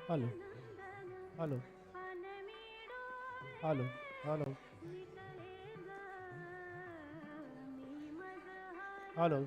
Hello, hello, hello, hello, hello.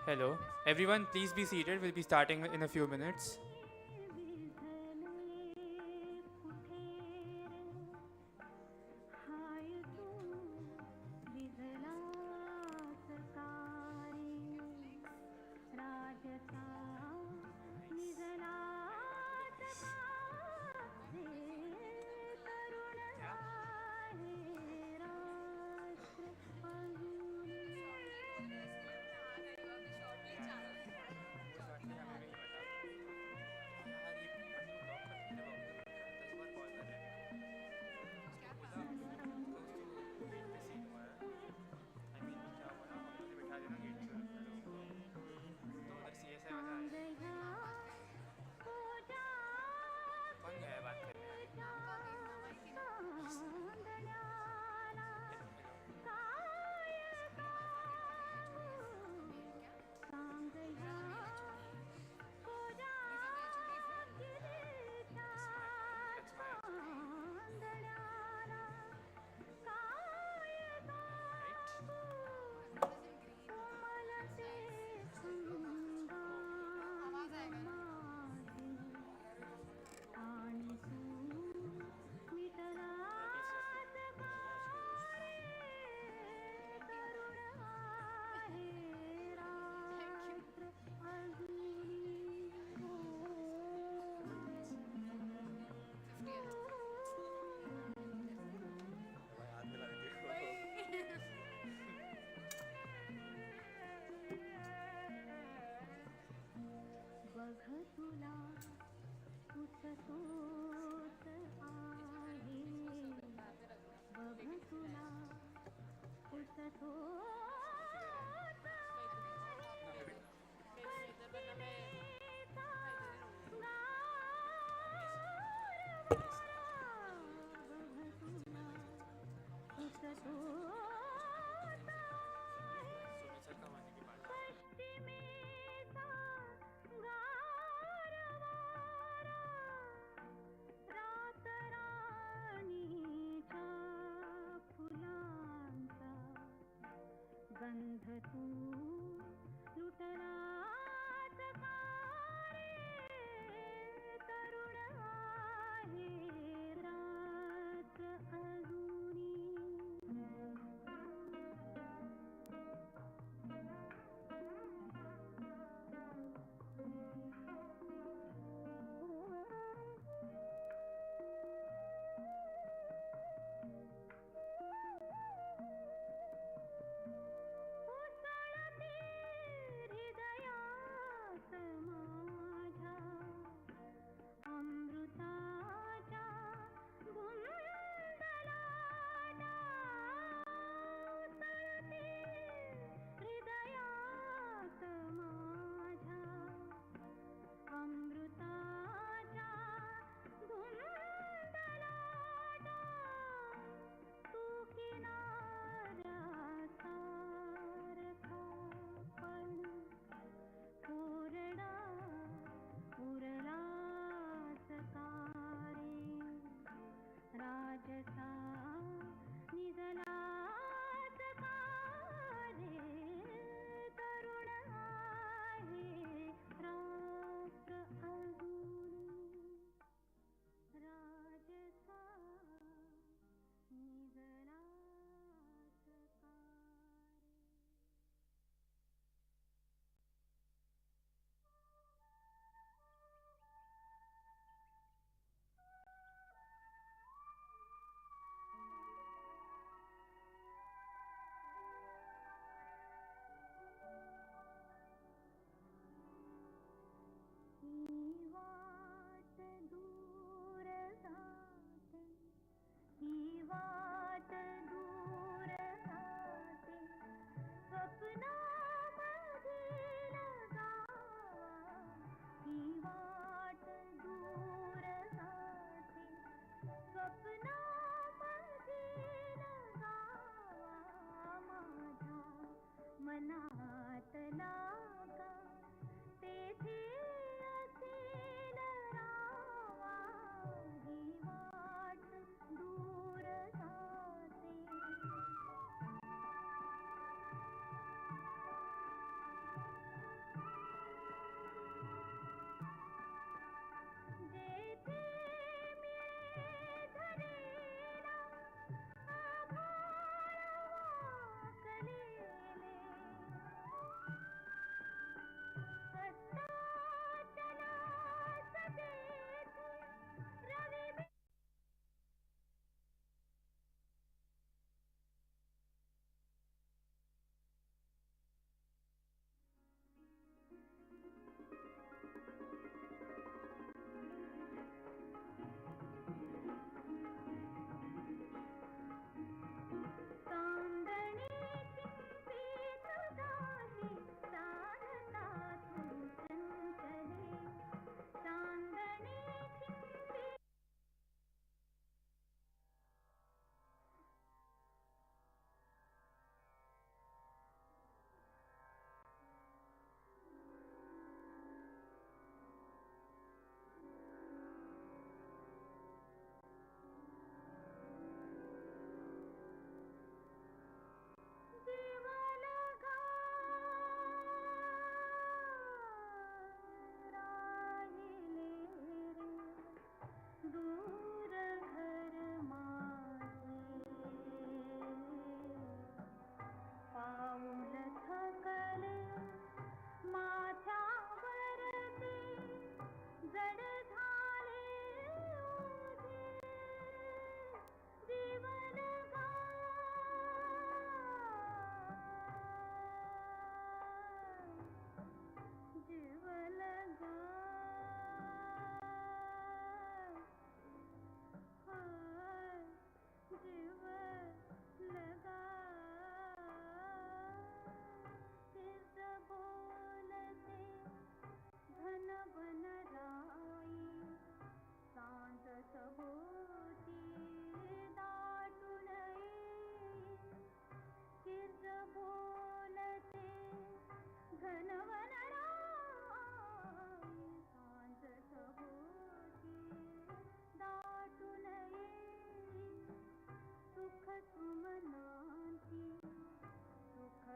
Hello. Everyone, please be seated. We'll be starting in a few minutes.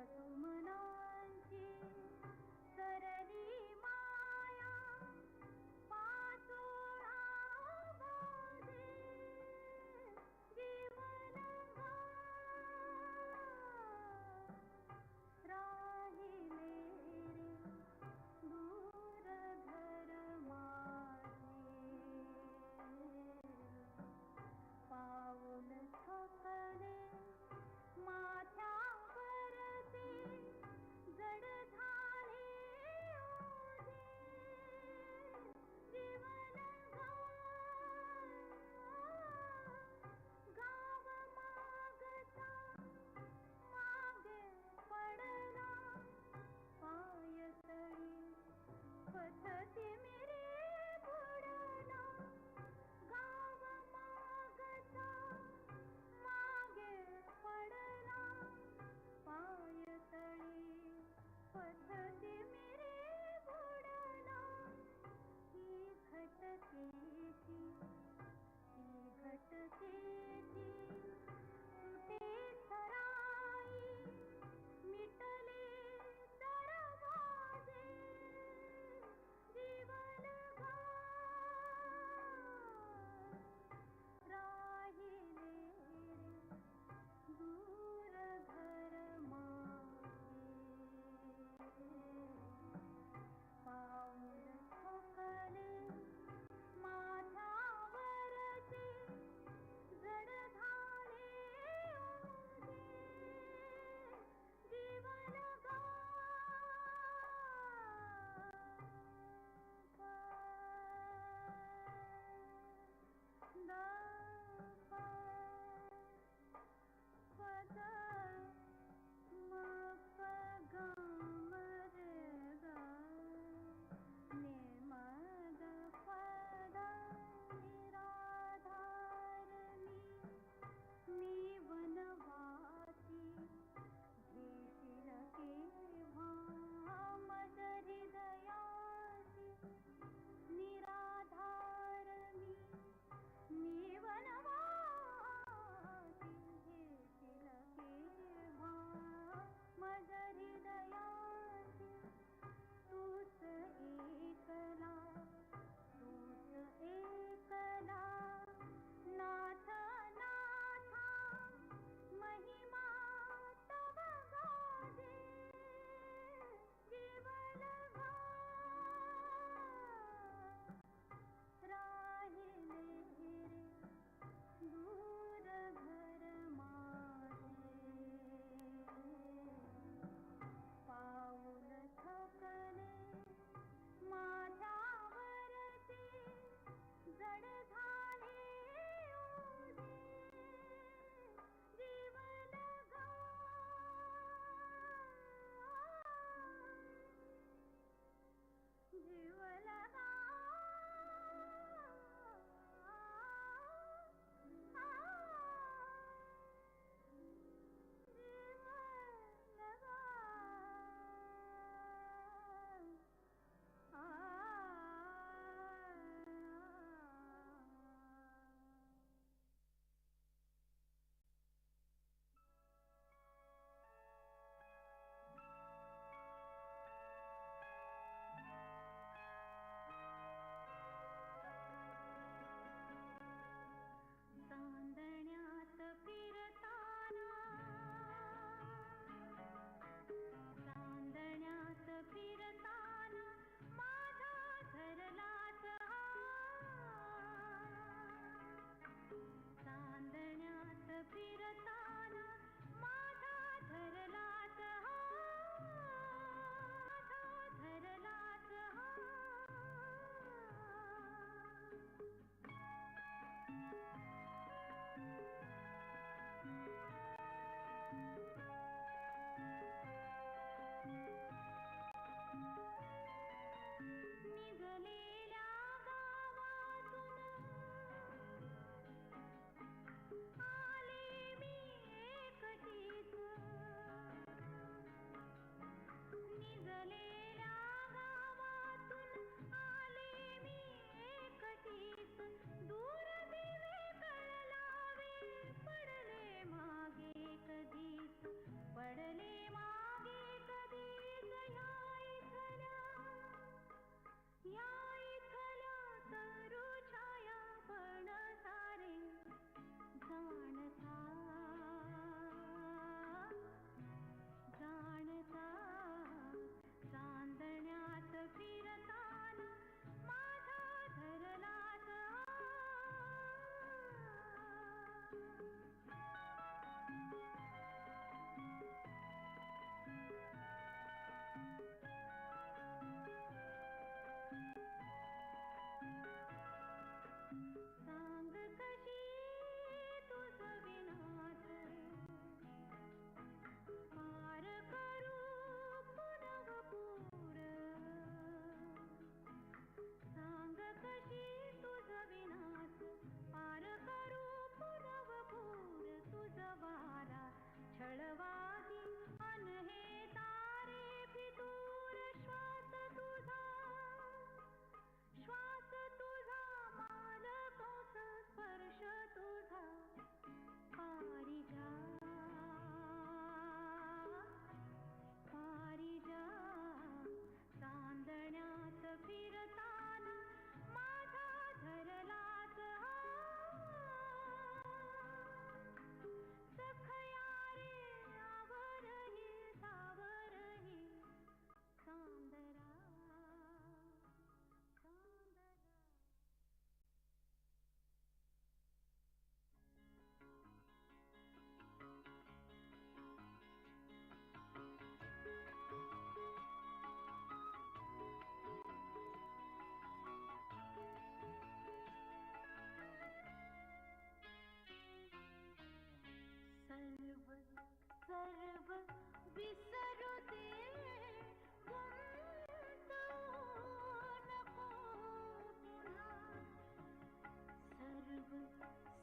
सुमनांची सरली माया पासोळा बाजे जीवन राहिले रे दूर घर माझे पाऊल थकले माथ्यावरती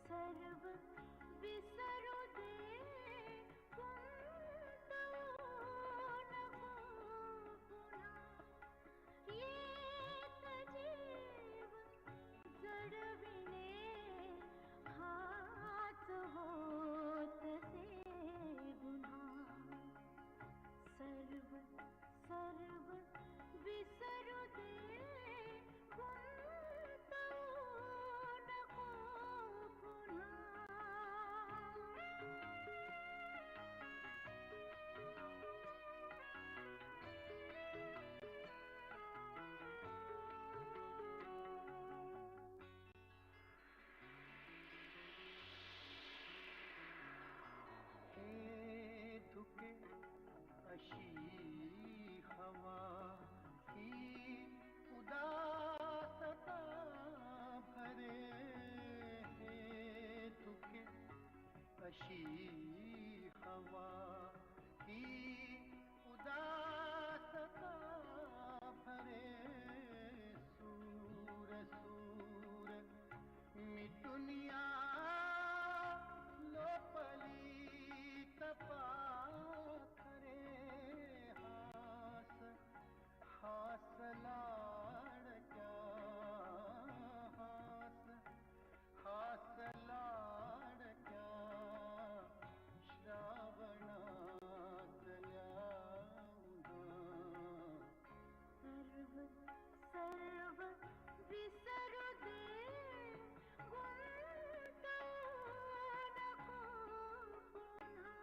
सर्व विसरू दे कोणतं नको पुन्हा येत जीव जडविणे हाच होतसे गुन्हा सर्व सर्व विसरू दे कोणतं नको पुन्हा हे धुके अशी हवा ही उदासता भरे हे धुके अशी हवा ही उदासता भरे सूर सूर मिटुनिया लोपली तपाखरे हास हास लाडक्या हास हास लाडक्या श्रावणातल्या उन्हा सर्व सर्व विसरू दे कोणतं नको पुन्हा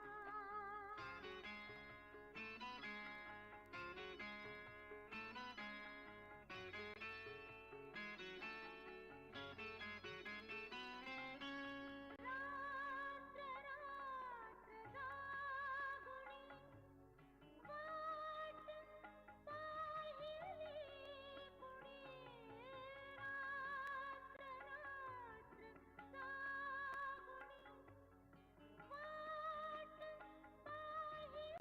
रात्र रात्र जागुनी वाट पाहिली कुणी रात्र रात्र जागुनी वाट पाहिली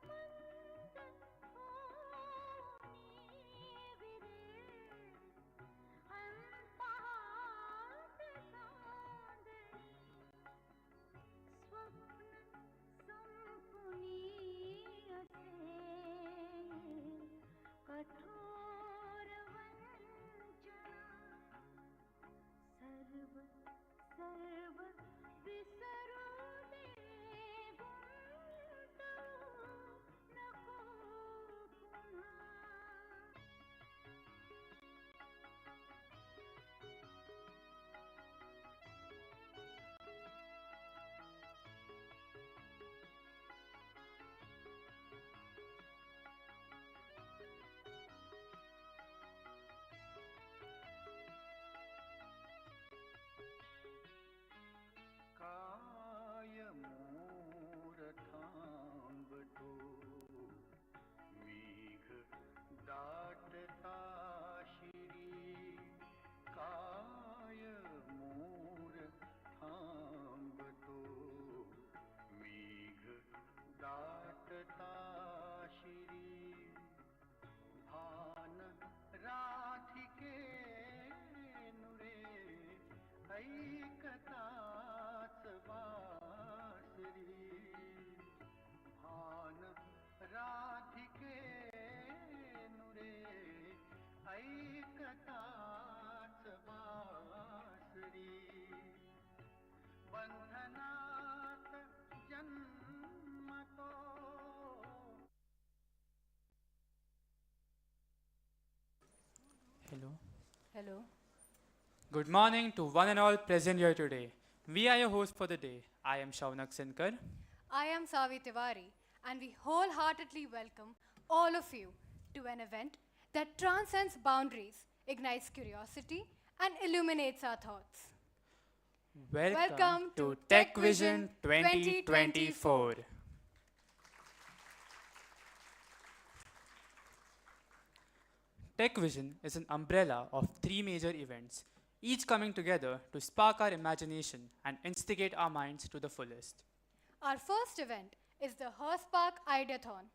कुणी मंद होऊनी विरे अनपाट चांदणी मंद होऊनी विरे अनपाट चांदणी स्वप्न संपुनी असे कठोर वंचना सर्व सर्व विसरू दे गुंतवू नको पुन्हा काय मोर थांबतो मेघ दाटता शिरी काय मोर थांबतो मेघ दाटता शिरी भान राधिके नुरे ऐकताच वासरी भान राधिके नुरे ऐकताच वासरी बंधनात जन्मतो Hello. Hello. Good morning to one and all present here today. We are your hosts for the day. I am Shaunak Sinkar. I am Savi Tiwari, and we wholeheartedly welcome all of you to an event that transcends boundaries, ignites curiosity, and illuminates our thoughts. Welcome to Tech Vision 2024. Tech Vision is an umbrella of three major events each coming together to spark our imagination and instigate our minds to the fullest. Our first event is the Horse Park Ideathon,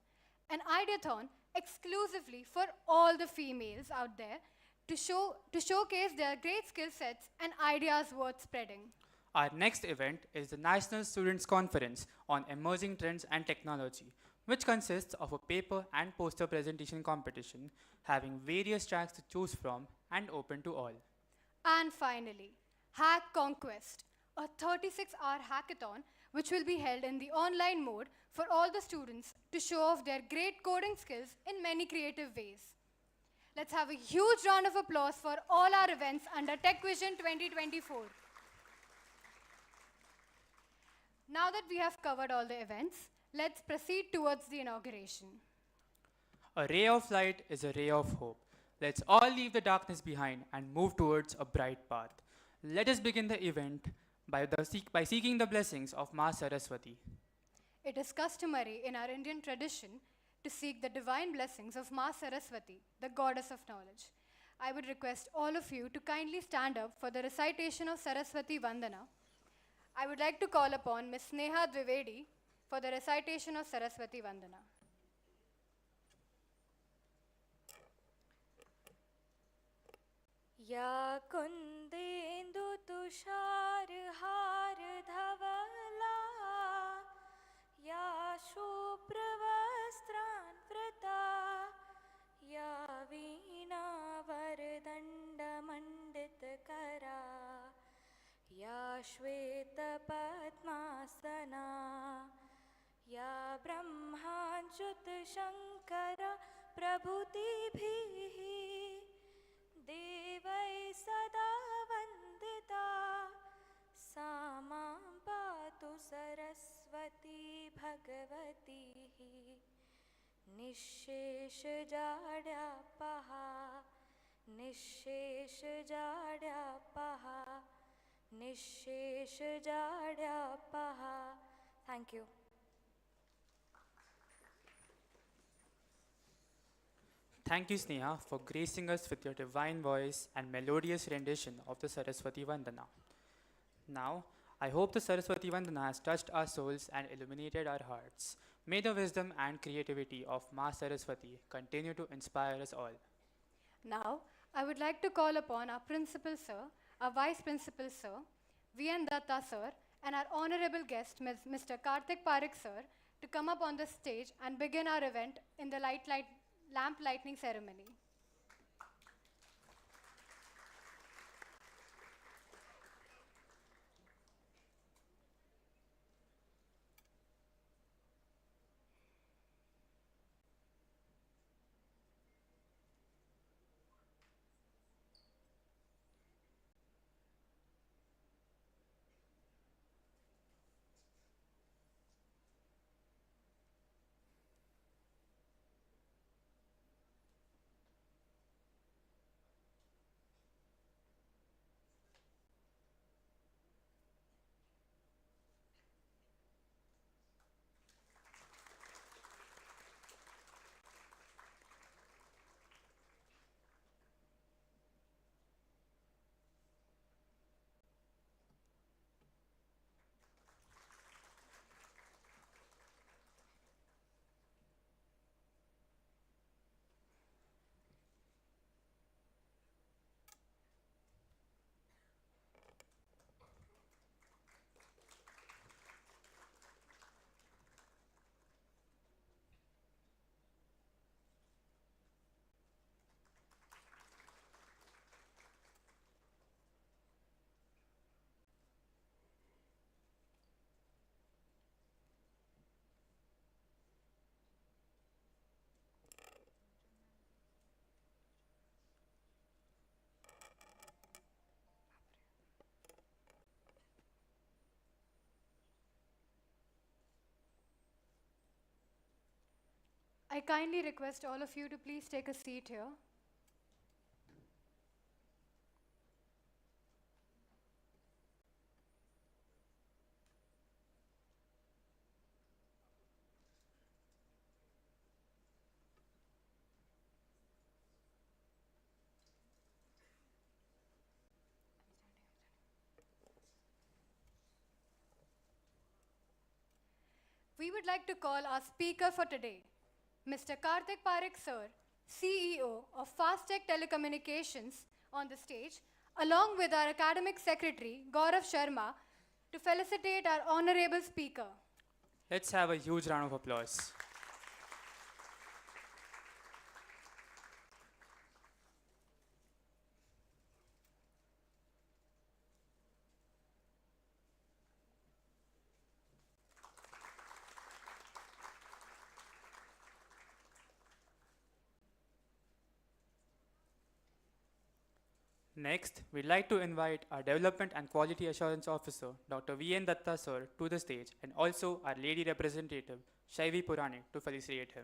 an ideathon exclusively for all the females out there to showcase their great skill sets and ideas worth spreading. Our next event is the National Students' Conference on Emerging Trends and Technology, which consists of a paper and poster presentation competition having various tracks to choose from and open to all. And finally, Hack Conquest, a 36-hour hackathon which will be held in the online mode for all the students to show off their great coding skills in many creative ways. Let's have a huge round of applause for all our events under Tech Vision 2024. Now that we have covered all the events, let's proceed towards the inauguration. A ray of light is a ray of hope. Let's all leave the darkness behind and move towards a bright path. Let us begin the event by seeking the blessings of Ma Saraswati. It is customary in our Indian tradition to seek the divine blessings of Ma Saraswati, the goddess of knowledge. I would request all of you to kindly stand up for the recitation of Saraswati Vandana. I would like to call upon Ms. Sneha Dwivedi for the recitation of Saraswati Vandana. या कुन्देन्दु तुषारहार धवला या शुभ्रवस्त्रान्वृता या वीणावरदण्डमण्डितकरा या श्वेतपद्मासना या ब्रह्माच्युतशङ्करा प्रभृतिभिः देवै सदा वन्दिता सा मां पातु Saraswati भगवतीः निःशेषजाड्यापहा निःशेषजाड्यापहा निःशेषजाड्यापहा. Thank you. Thank you, Sneha, for gracing us with your divine voice and melodious rendition of the Saraswati Vandana. Now, I hope the Saraswati Vandana has touched our souls and illuminated our hearts. May the wisdom and creativity of Ma Saraswati continue to inspire us all. Now, I would like to call upon our principal sir, our vice principal sir, V.N. Datta sir, and our honorable guest, Mr. Karthik Parekh sir, to come up on the stage and begin our event in the lamp lighting ceremony. I kindly request all of you to please take a seat here. we would like to call our speaker for today, Mr. Karthik Parekh sir, CEO of Fastech Telecommunications, on the stage, along with our academic secretary, Gaurav Sharma, to felicitate our honorable speaker. Let's have a huge round of applause. Next, we'd like to invite our Development and Quality Assurance Officer, Dr. V.N. Datta sir, to the stage, and also our lady representative, Shaivi Puranik, to felicitate him.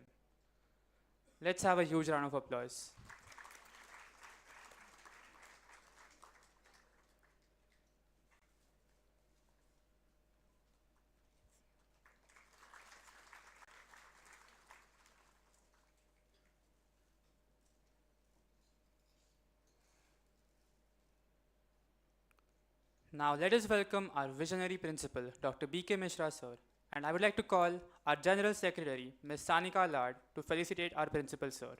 Let's have a huge round of applause. Now let us welcome our visionary principal, Dr. B.K. Mishra sir, and I would like to call our General Secretary, Ms. Sanika Lad, to felicitate our principal sir.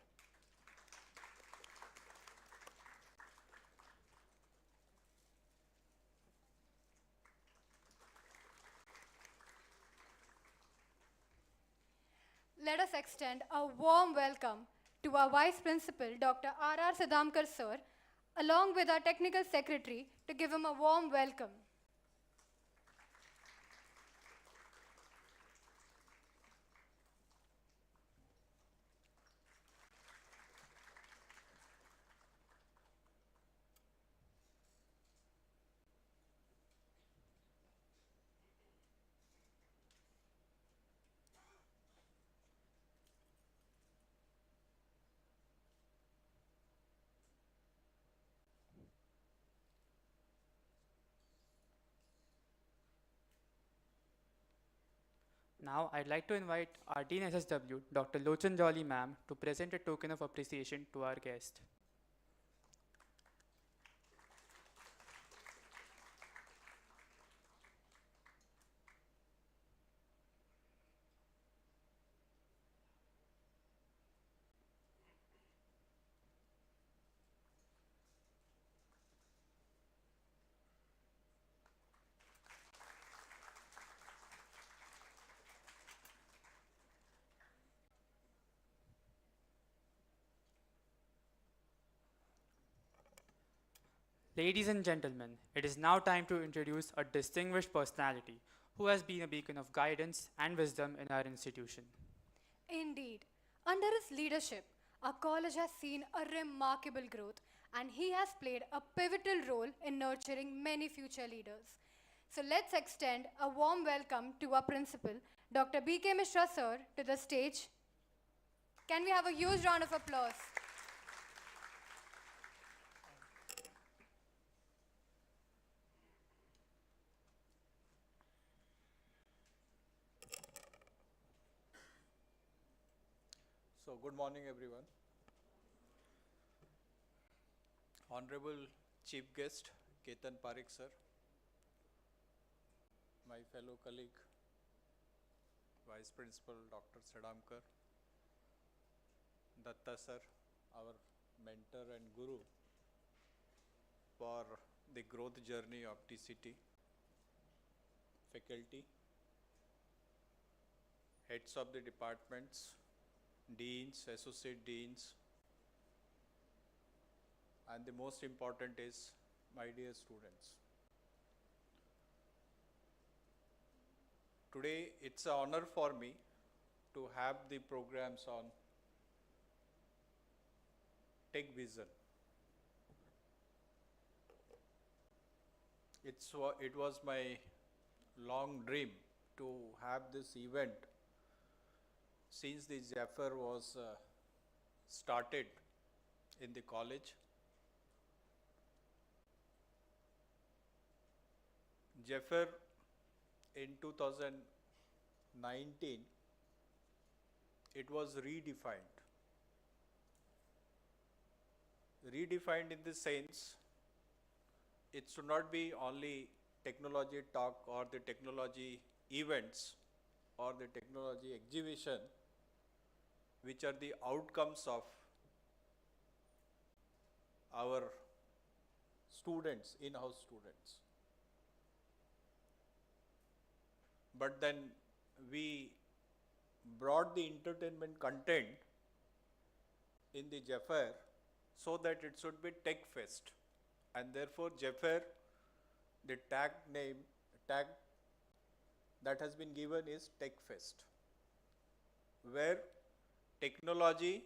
Let us extend a warm welcome to our Vice Principal, Dr. R.R. Sidamkar sir, along with our Technical Secretary, to give him a warm welcome. Now I'd like to invite our Dean SSW, Dr. Lochan Jolly ma'am, to present a token of appreciation to our guest. Ladies and gentlemen, it is now time to introduce a distinguished personality who has been a beacon of guidance and wisdom in our institution. Indeed, under his leadership, our college has seen a remarkable growth, and he has played a pivotal role in nurturing many future leaders. So let's extend a warm welcome to our principal, Dr. B.K. Mishra sir, to the stage. Can we have a huge round of applause? So, good morning, everyone. Honorable Chief Guest, Ketan Parekh sir, my fellow colleague, Vice Principal Dr. Sadamkar, Datta sir, our mentor and guru for the growth journey of TCT, faculty, heads of the departments, deans, associate deans, and the most important is my dear students. Today it's an honor for me to have the programs on Tech Vision. It was my long dream to have this event since the Zephyr was started in the college. Zephyr in 2019, it was redefined. Redefined in the sense, it should not be only technology talk or the technology events, or the technology exhibition, which are the outcomes of our students, in-house students. But then we brought the entertainment content in the Jaffair so that it should be Tech Fest, and therefore Jaffair, the tag that has been given is Tech Fest, where technology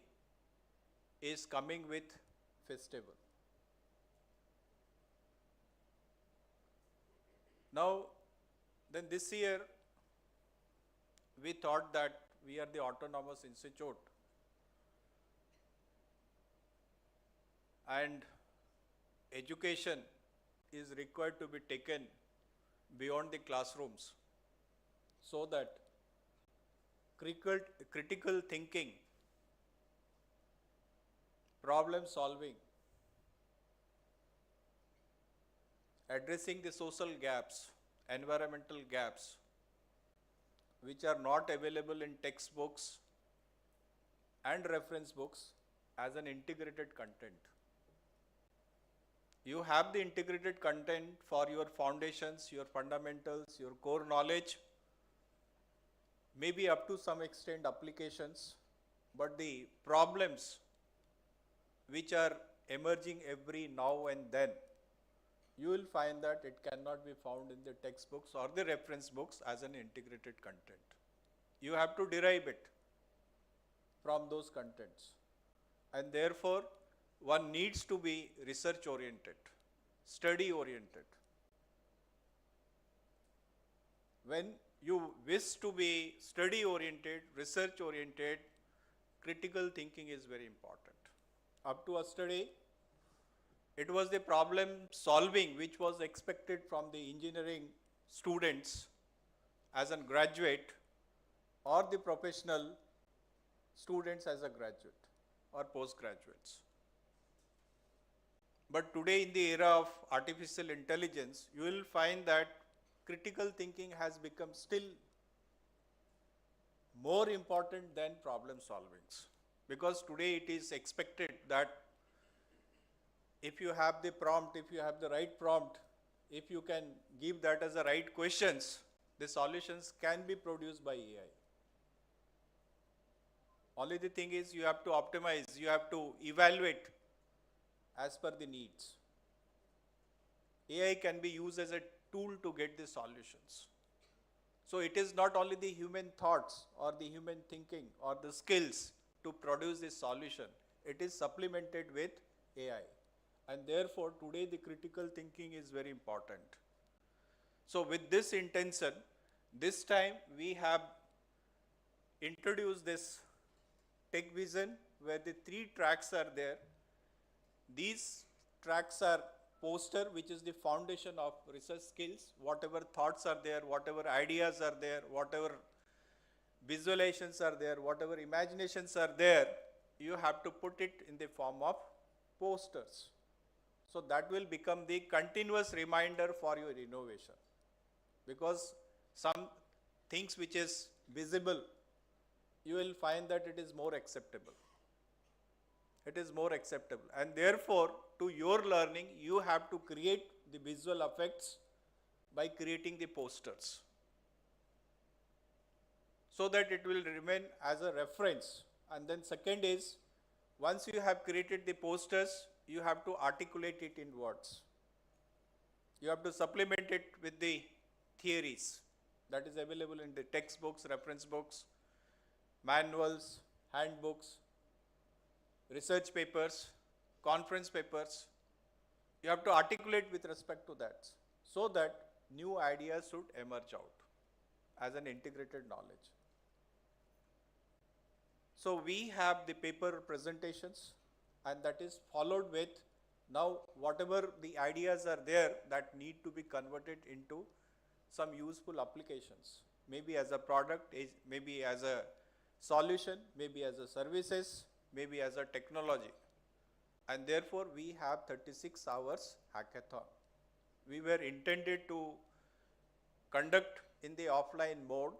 is coming with festival. Now, then this year, we thought that we are the autonomous institute, and education is required to be taken beyond the classrooms, so that critical thinking, problem solving, addressing the social gaps, environmental gaps, which are not available in textbooks and reference books, as an integrated content. You have the integrated content for your foundations, your fundamentals, your core knowledge, maybe up to some extent applications, but the problems which are emerging every now and then, you will find that it cannot be found in the textbooks or the reference books as an integrated content. You have to derive it from those contents, and therefore one needs to be research oriented, study oriented. When you wish to be study oriented, research oriented, critical thinking is very important. Up to yesterday, it was the problem solving which was expected from the engineering students as a graduate, or the professional students as a graduate or postgraduates. But today, in the era of artificial intelligence, you will find that critical thinking has become still more important than problem solvings, because today it is expected that if you have the prompt, if you have the right prompt, if you can give that as the right questions, the solutions can be produced by AI. Only the thing is, you have to optimize, you have to evaluate as per the needs. AI can be used as a tool to get the solutions. So it is not only the human thoughts or the human thinking or the skills to produce this solution, it is supplemented with AI. And therefore, today the critical thinking is very important. So with this intention, this time we have introduced this Tech Vision, where the 3 tracks are there. These tracks are poster, which is the foundation of research skills. Whatever thoughts are there, whatever ideas are there, whatever visualizations are there, whatever imaginations are there, you have to put it in the form of posters. So that will become the continuous reminder for your innovation, because some things which is visible, you will find that it is more acceptable. It is more acceptable, and therefore to your learning you have to create the visual effects by creating the posters, so that it will remain as a reference. And then second is, once you have created the posters, you have to articulate it in words. You have to supplement it with the theories that is available in the textbooks, reference books, manuals, handbooks, research papers, conference papers. You have to articulate with respect to that, so that new ideas should emerge out as an integrated knowledge. So we have the paper presentations, and that is followed with now whatever the ideas are there that need to be converted into some useful applications, maybe as a product, maybe as a solution, maybe as a services, maybe as a technology. And therefore we have 36 hours hackathon. We were intended to conduct in the offline mode,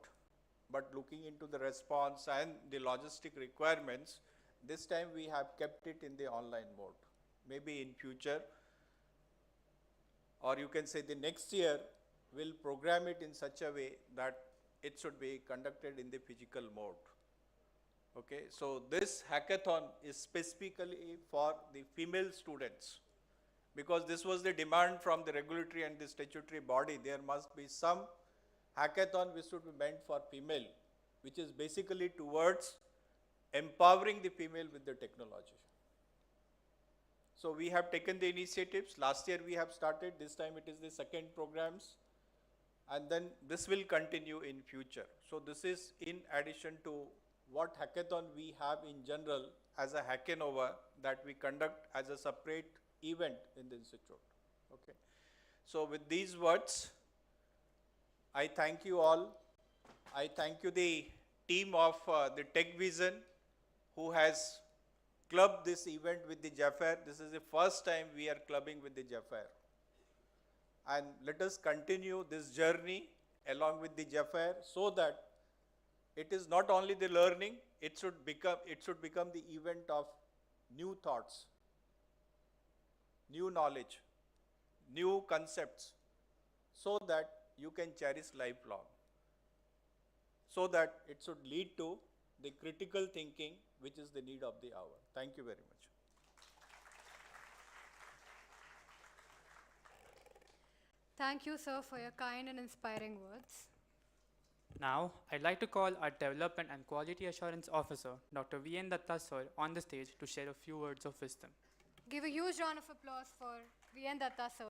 but looking into the response and the logistic requirements, this time we have kept it in the online mode. Maybe in future, or you can say the next year, we'll program it in such a way that it should be conducted in the physical mode. Okay, so this hackathon is specifically for the female students, because this was the demand from the regulatory and the statutory body. There must be some hackathon which should be meant for female, which is basically towards empowering the female with the technology. So we have taken the initiatives. Last year we have started, this time it is the second programs, and then this will continue in future. So this is in addition to what hackathon we have in general as a Hackanova that we conduct as a separate event in the institute. Okay. So with these words, I thank you all. I thank you the team of the Tech Vision who has clubbed this event with the Jaffair. This is the first time we are clubbing with the Jaffair. And let us continue this journey along with the Jaffair so that it is not only the learning, it should become the event of new thoughts, new knowledge, new concepts, so that you can cherish lifelong, so that it should lead to the critical thinking which is the need of the hour. Thank you very much. Thank you, sir, for your kind and inspiring words. Now, I'd like to call our Development and Quality Assurance Officer, Dr. V.N. Datta sir, on the stage to share a few words of wisdom. Give a huge round of applause for V.N. Datta, sir.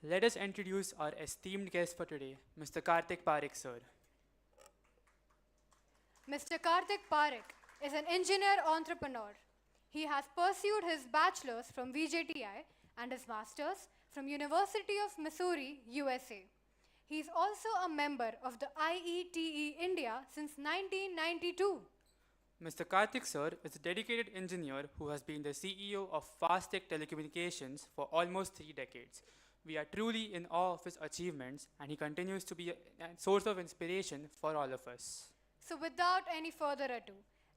Let us introduce our esteemed guest for today, Mr. Karthik Parekh sir. Mr. Karthik Parekh is an engineer entrepreneur. He has pursued his bachelor's from VJTI and his master's from University of Missouri, USA. He is also a member of the IETE India since 1992. Mr. Karthik sir is a dedicated engineer who has been the CEO of Fastech Telecommunications for almost 3 decades. We are truly in awe of his achievements, and he continues to be a source of inspiration for all of us. So without any further ado,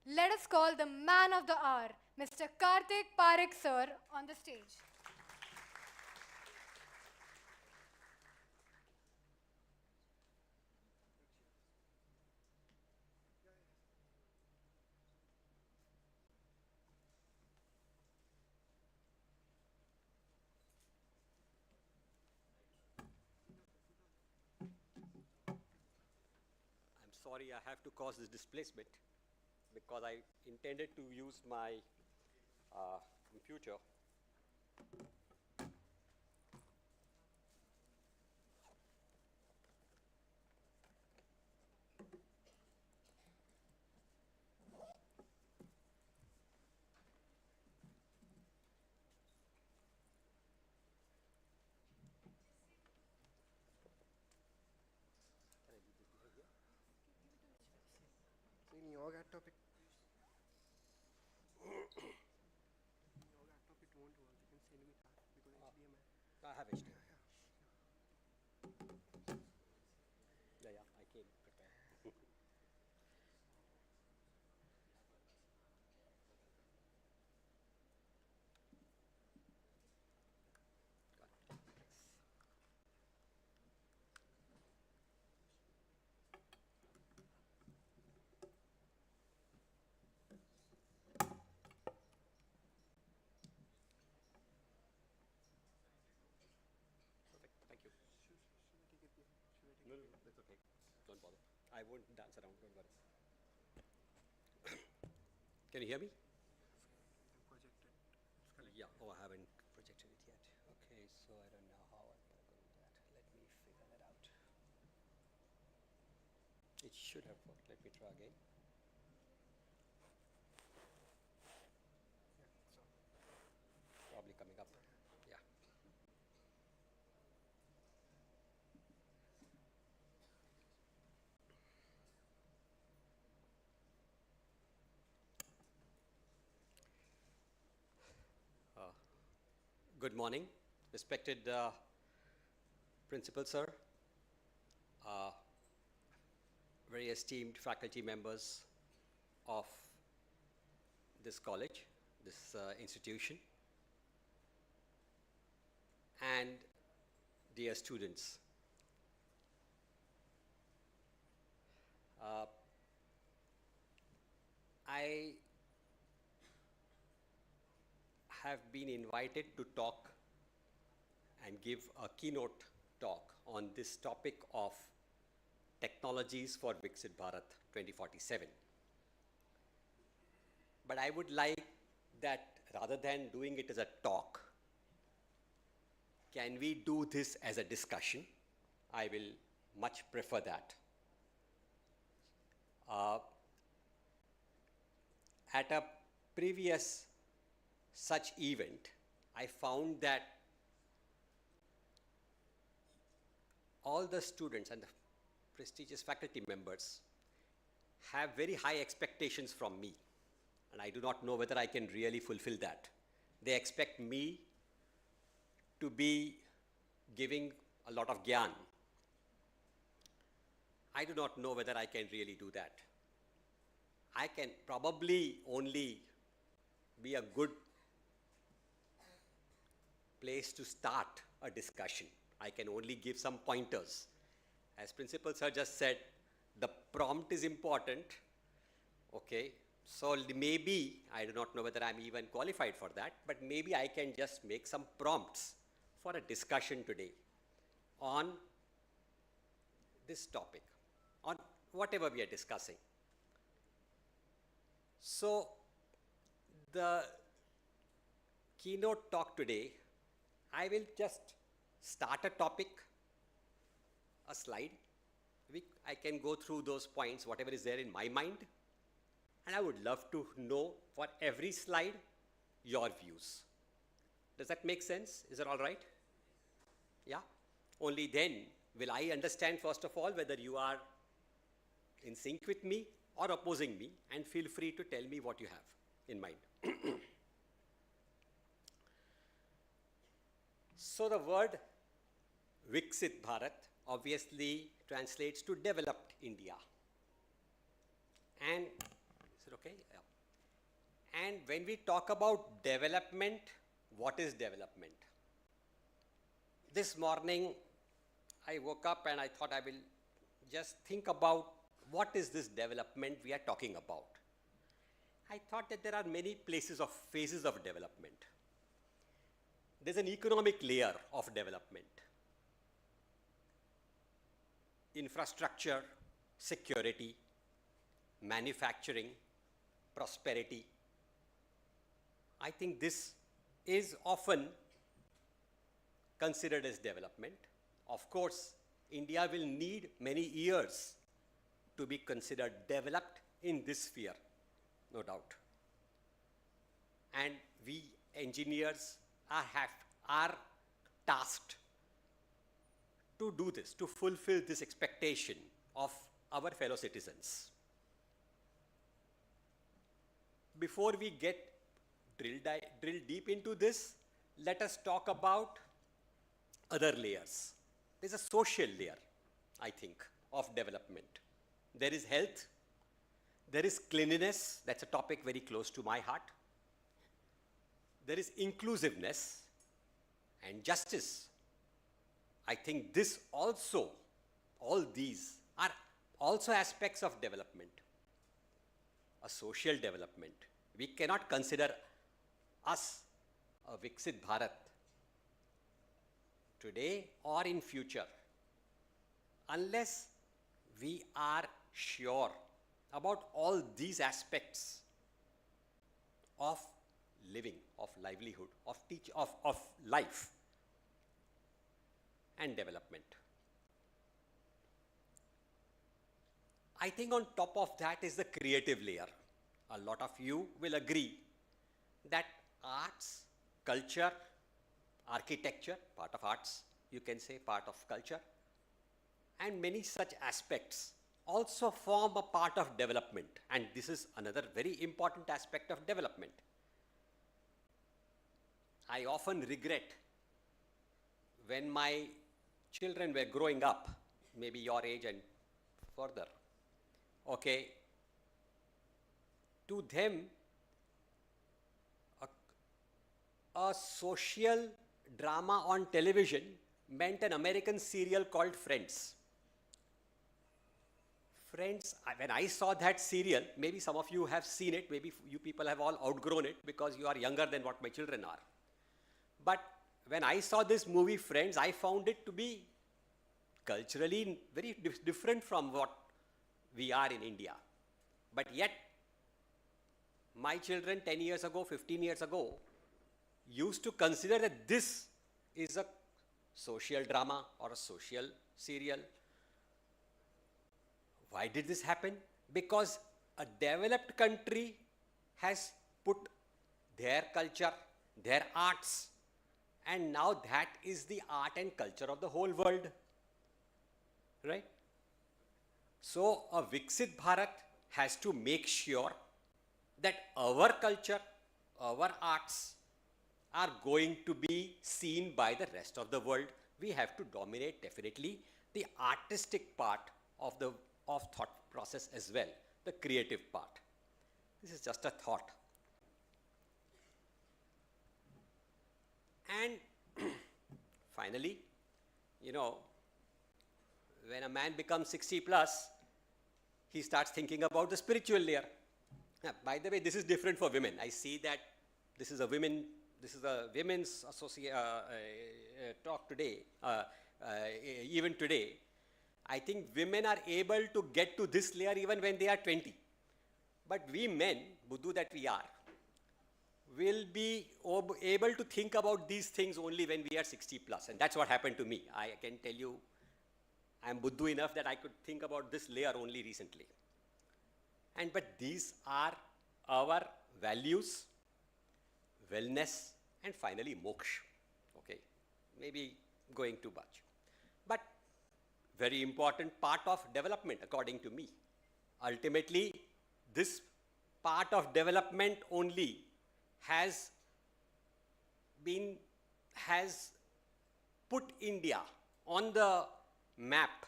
let us call the man of the hour, Mr. Karthik Parekh sir, on the stage. I'm sorry I have to cause this displacement because I intended to use my computer. In your laptop it won't work. You can send me that because HDMI. I have HDMI. Yeah, I came prepared. Perfect, thank you. No, that's okay. Don't bother. I won't dance around, don't worry. Can you hear me? Projected. Yeah, oh, I haven't projected it yet. Okay, so I don't know how I'm going to do that. Let me figure that out. It should have worked. Let me try again. Probably coming up. Yeah. Good morning, respected Principal Sir, very esteemed faculty members of this college, this institution, and dear students. I have been invited to talk and give a keynote talk on this topic of technologies for Viksit Bharat 2047. But I would like that rather than doing it as a talk, can we do this as a discussion? I will much prefer that. At a previous such event, I found that all the students and the prestigious faculty members have very high expectations from me, and I do not know whether I can really fulfill that. They expect me to be giving a lot of gyan. I do not know whether I can really do that. I can probably only be a good place to start a discussion. I can only give some pointers. As Principal Sir just said, the prompt is important. Okay, so maybe, I do not know whether I'm even qualified for that, but maybe I can just make some prompts for a discussion today on this topic, on whatever we are discussing. So, the keynote talk today, I will just start a topic, a slide. I can go through those points, whatever is there in my mind, and I would love to know for every slide your views. Does that make sense? Is that all right? Yeah? Only then will I understand, first of all, whether you are in sync with me or opposing me, and feel free to tell me what you have in mind. So the word Viksit Bharat obviously translates to developed India. And, is it okay? Yeah. And when we talk about development, what is development? This morning, I woke up and I thought I will just think about what is this development we are talking about. I thought that there are many phases of development. There's an economic layer of development. Infrastructure, security, manufacturing, prosperity. I think this is often considered as development. Of course, India will need many years to be considered developed in this sphere, no doubt. And we engineers are tasked to do this, to fulfill this expectation of our fellow citizens. Before we get drill deep into this, let us talk about other layers. There's a social layer, I think, of development. There is health, there is cleanliness, that's a topic very close to my heart. There is inclusiveness and justice. I think this also, all these are also aspects of development, a social development. We cannot consider us a Viksit Bharat today or in future unless we are sure about all these aspects of living, of livelihood, of life and development. I think on top of that is the creative layer. A lot of you will agree that arts, culture, architecture, part of arts, you can say part of culture, and many such aspects also form a part of development. And this is another very important aspect of development. I often regret when my children were growing up, maybe your age and further, okay, to them, a social drama on television meant an American serial called Friends. Friends, when I saw that serial, maybe some of you have seen it, maybe you people have all outgrown it because you are younger than what my children are. But when I saw this movie Friends, I found it to be culturally very different from what we are in India. But yet, my children 10 years ago, 15 years ago, used to consider that this is a social drama or a social serial. Why did this happen? Because a developed country has put their culture, their arts, and now that is the art and culture of the whole world. Right? So a Viksit Bharat has to make sure that our culture, our arts are going to be seen by the rest of the world. We have to dominate definitely the artistic part of thought process as well, the creative part. This is just a thought. And finally, you know, when a man becomes 60 plus, he starts thinking about the spiritual layer. By the way, this is different for women. I see that this is a women's talk today, even today. I think women are able to get to this layer even when they are 20. But we men, Buddhu that we are, will be able to think about these things only when we are 60 plus. And that's what happened to me. I can tell you, I'm Buddhu enough that I could think about this layer only recently. But these are our values, wellness, and finally moksha. Okay, maybe going too much. But very important part of development according to me. Ultimately, this part of development only has put India on the map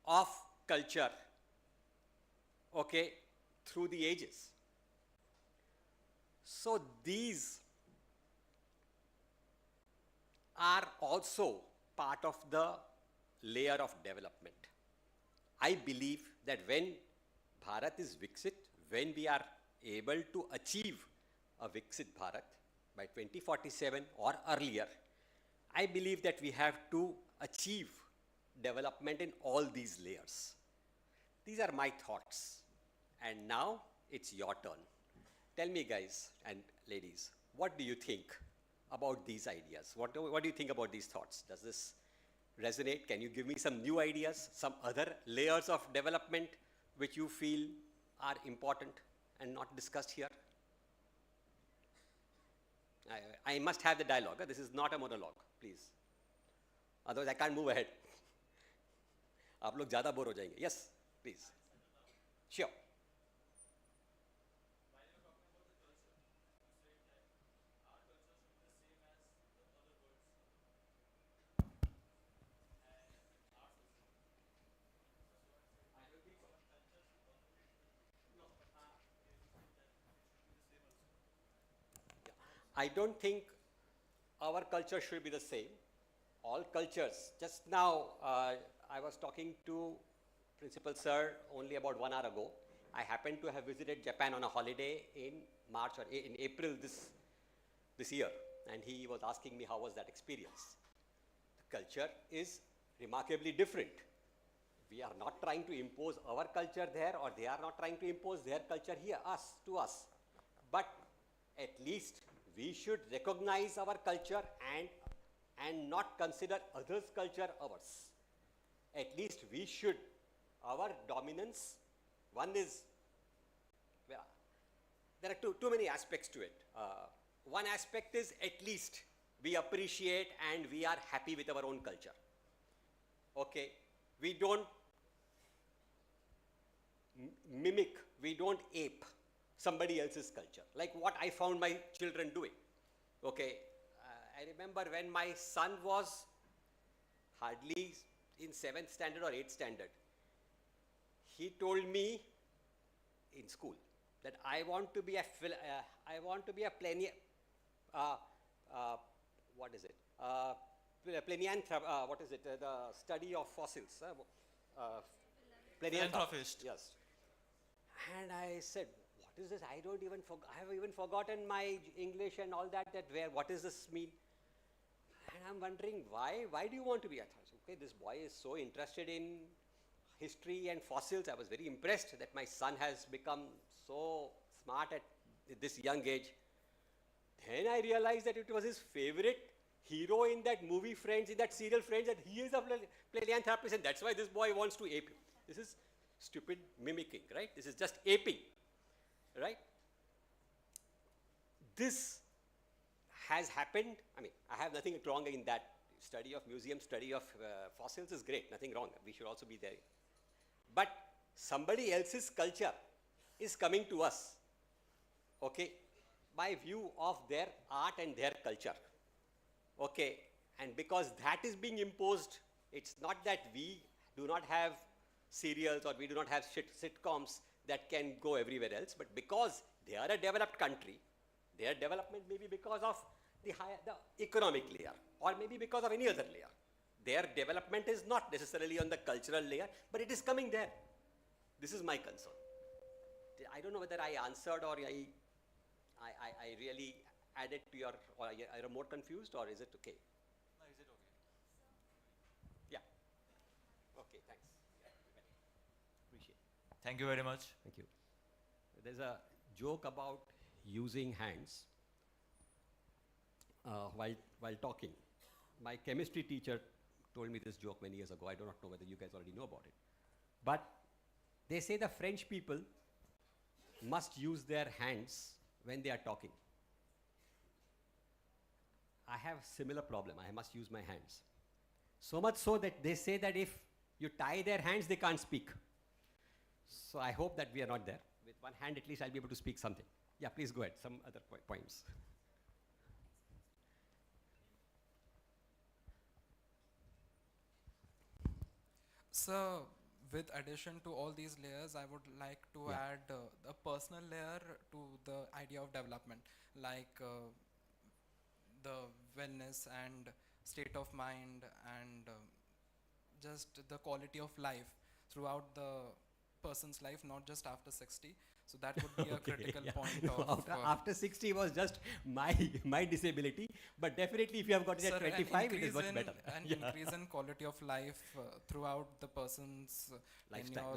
of culture, okay, through the ages. So these are also part of the layer of development. I believe that when Bharat is Viksit, when we are able to achieve a Viksit Bharat by 2047 or earlier, I believe that we have to achieve development in all these layers. These are my thoughts. And now it's your turn. Tell me, guys and ladies, what do you think about these ideas? What do you think about these thoughts? Does this resonate? Can you give me some new ideas, some other layers of development which you feel are important and not discussed here? I must have the dialogue. This is not a monologue, please. Otherwise, I can't move ahead. आप लोग ज़्यादा bore हो जाएंगे. Yes, please. Sure. I don't think our culture should be the same. All cultures. Just now, I was talking to Principal Sir only about 1 hour ago. I happened to have visited Japan on a holiday in March or in April this year, and he was asking me how was that experience. The culture is remarkably different. We are not trying to impose our culture there, or they are not trying to impose their culture here, to us. But at least we should recognize our culture and not consider others' culture ours. At least we should, our dominance, one is, well, there are too many aspects to it. One aspect is at least we appreciate and we are happy with our own culture. Okay, we don't mimic, we don't ape somebody else's culture, like what I found my children doing. Okay, I remember when my son was hardly in 7th standard or 8th standard, he told me in school that I want to be a what is it? What is it? The study of fossils. Philanthropist. Yes. And I said, what is this? I have even forgotten my English and all that, what does this mean? And I'm wondering, why do you want to be a okay, this boy is so interested in history and fossils. I was very impressed that my son has become so smart at this young age. Then I realized that it was his favorite hero in that movie Friends, in that serial Friends, that he is a philanthropist, and that's why this boy wants to ape him. This is stupid mimicking, right? This is just aping, right? This has happened. I mean, I have nothing wrong in that. Study of museum, study of fossils is great, nothing wrong. We should also be there. But somebody else's culture is coming to us, okay, by view of their art and their culture, okay, and because that is being imposed, it's not that we do not have serials or we do not have sitcoms that can go everywhere else, but because they are a developed country, their development may be because of the economic layer, or maybe because of any other layer. Their development is not necessarily on the cultural layer, but it is coming there. This is my concern. I don't know whether I answered or I really added to your, or are you more confused, or is it okay? No, is it okay? Yeah. Okay, thanks. Yeah, appreciate it. Thank you very much. Thank you. There's a joke about using hands while talking. My chemistry teacher told me this joke many years ago. I do not know whether you guys already know about it. But they say the French people must use their hands when they are talking. I have similar problem. I must use my hands. So much so that they say that if you tie their hands, they can't speak. So I hope that we are not there. With one hand, at least I'll be able to speak something. Yeah, please go ahead. Some other points. So, with addition to all these layers, I would like to add a personal layer to the idea of development, like the wellness and state of mind and just the quality of life throughout the person's life, not just after 60. So that would be a critical point No, of... after 60 was just my disability, but definitely if you have got it Sir, at an 25, it is much increase in- better. An Yeah. increase in quality of life throughout the person's Lifetime.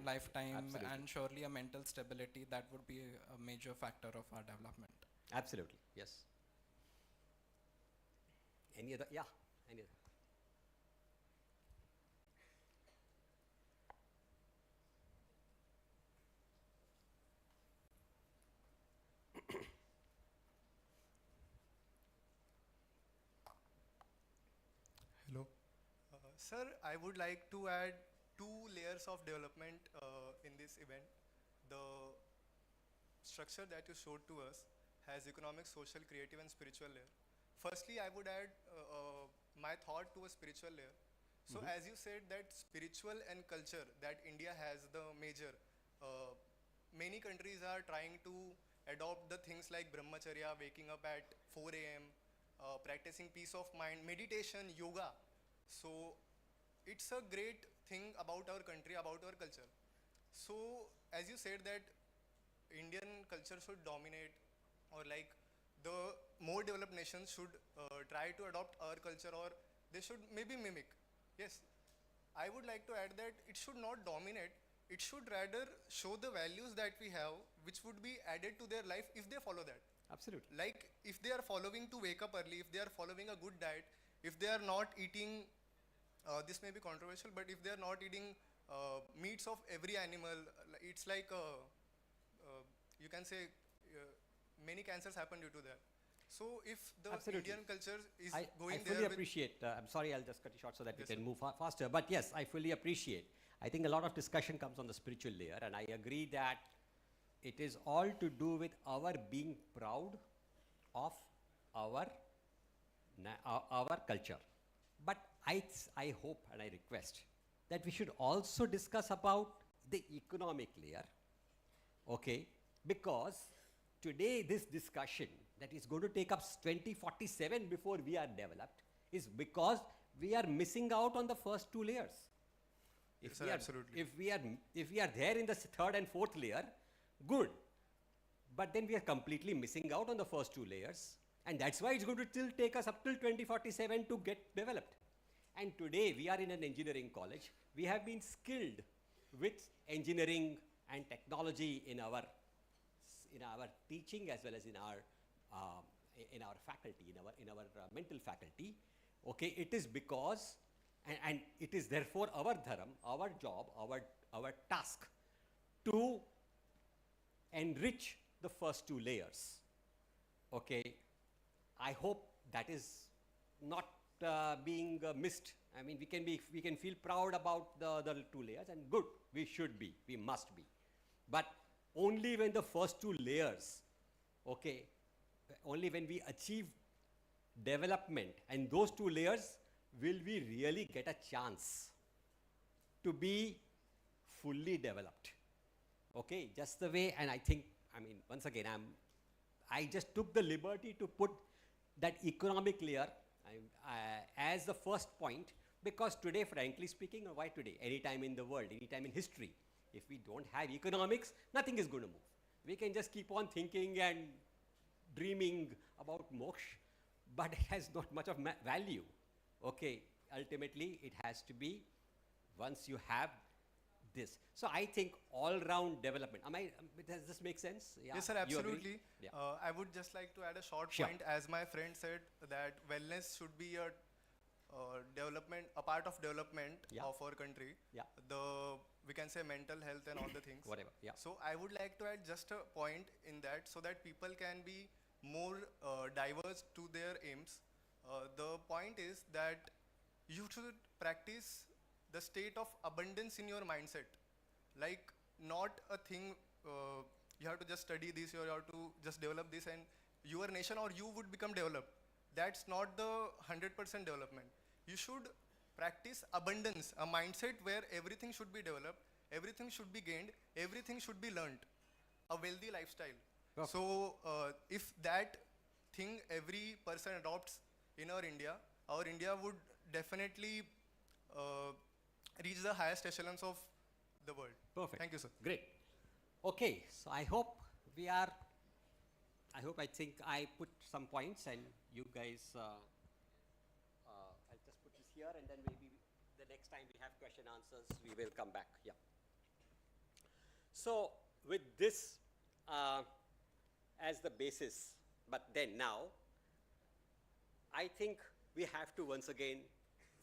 lifetime, Absolutely. and surely a mental stability, that would be a major factor of our development. Absolutely, yes. Any other? Yeah, any other? Hello. Sir, I would like to add two layers of development in this event. The structure that you showed to us has economic, social, creative, and spiritual layer. Firstly, I would add my thought to a spiritual layer. So, as you said, that spiritual and culture that India has the major, many countries are trying to adopt the things like brahmacharya, waking up at 4 a.m., practicing peace of mind, meditation, yoga. So it's a great thing about our country, about our culture. So as you said that Indian culture should dominate, or like the more developed nations should try to adopt our culture, or they should maybe mimic. Yes, I would like to add that it should not dominate. It should rather show the values that we have, which would be added to their life if they follow that. Absolutely. Like if they are following to wake up early, if they are following a good diet, if they are not eating, this may be controversial, but if they are not eating meats of every animal, it's like you can say many cancers happen due to that. So if the Absolutely. Indian culture is I going fully there with appreciate, I'm sorry, I'll just cut you short so that Yes, we can sir. move faster. But yes, I fully appreciate. I think a lot of discussion comes on the spiritual layer, and I agree that it is all to do with our being proud of our, our culture. But I hope and I request that we should also discuss about the economic layer, okay? Because today this discussion that is going to take up 2047 before we are developed is because we are missing out on the first two layers. Yes, sir, absolutely. If we are there in the third and fourth layer, good. But then we are completely missing out on the first two layers. And that's why it's going to still take us up till 2047 to get developed. And today we are in an engineering college. We have been skilled with engineering and technology in our teaching as well as in our faculty, in our mental faculty. Okay, it is because, and it is therefore our dharam, our job, our task to enrich the first two layers. Okay, I hope that is not being missed. I mean, we can feel proud about the two layers, and good, we should be, we must be. But only when the first two layers, okay, only when we achieve development and those two layers will we really get a chance to be fully developed. Okay, just the way, and I think, I mean, once again, I just took the liberty to put that economic layer as the first point, because today, frankly speaking, or why today? Anytime in the world, anytime in history, if we don't have economics, nothing is going to move. We can just keep on thinking and dreaming about moksha, but it has not much of value. Okay, ultimately, it has to be once you have this. So I think all-round development. Does this make sense? Yeah, Yes, sir, you agree? absolutely. Yeah. I would just like to add a short Sure. point. As my friend said, that wellness should be a development, a part of development Yeah. of our country. Yeah. We can say mental health and all the things. Whatever, yeah. So I would like to add just a point in that, so that people can be more diverse to their aims. The point is that you should practice the state of abundance in your mindset. Like, not a thing, you have to just study this, you have to just develop this, and your nation or you would become developed. That's not the 100% development. You should practice abundance, a mindset where everything should be developed, everything should be gained, everything should be learned, a wealthy lifestyle. Okay. So if that thing every person adopts in our India would definitely reach the highest echelons of the world. Perfect. Thank you, sir. Great. Okay, so I think I put some points, and you guys, I'll just put this here, and then maybe the next time we have question answers, we will come back. Yeah. So with this as the basis, but then now, I think we have to once again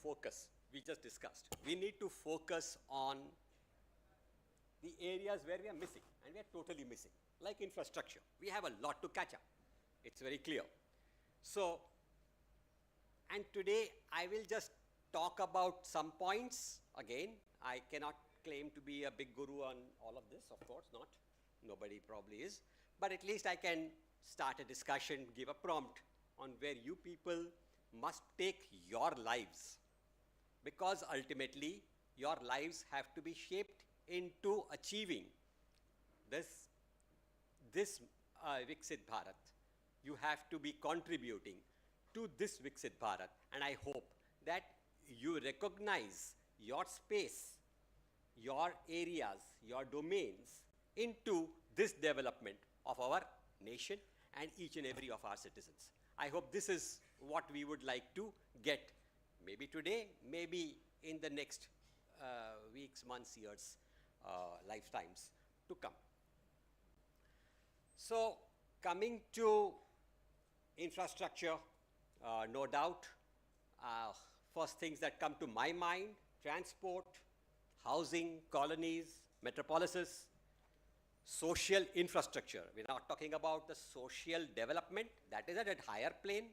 focus. We just discussed. We need to focus on the areas where we are missing, and we are totally missing, like infrastructure. We have a lot to catch up. It's very clear. So, and today I will just talk about some points. Again, I cannot claim to be a big guru on all of this, of course not. Nobody probably is. But at least I can start a discussion, give a prompt on where you people must take your lives. Because ultimately, your lives have to be shaped into achieving this Viksit Bharat. You have to be contributing to this Viksit Bharat, and I hope that you recognize your space, your areas, your domains into this development of our nation and each and every of our citizens. I hope this is what we would like to get, maybe today, maybe in the next weeks, months, years, lifetimes to come. So, coming to infrastructure, no doubt, first things that come to my mind, transport, housing, colonies, metropolises, social infrastructure. We're not talking about the social development, that is at a higher plane,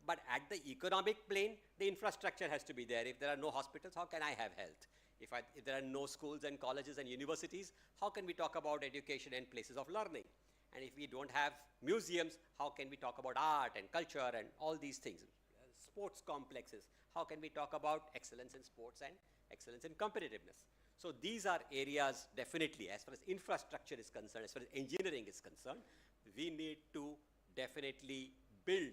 but at the economic plane, the infrastructure has to be there. If there are no hospitals, how can I have health? If there are no schools and colleges and universities, how can we talk about education and places of learning? And if we don't have museums, how can we talk about art and culture and all these things? Sports complexes, how can we talk about excellence in sports and excellence in competitiveness? So these are areas definitely, as far as infrastructure is concerned, as far as engineering is concerned, we need to definitely build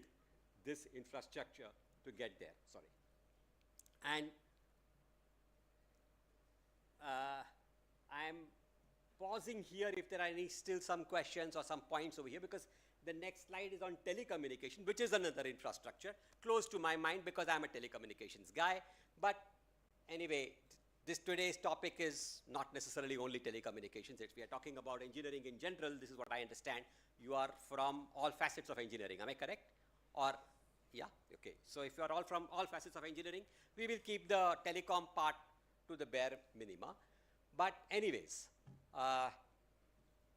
this infrastructure to get there, sorry. And I'm pausing here if there are any still some questions or some points over here, because the next slide is on telecommunication, which is another infrastructure, close to my mind because I'm a telecommunications guy. But anyway, this today's topic is not necessarily only telecommunications. We are talking about engineering in general. This is what I understand. You are from all facets of engineering. Am I correct? Or, yeah, okay. So if you are all from all facets of engineering, we will keep the telecom part to the bare minima. But anyways,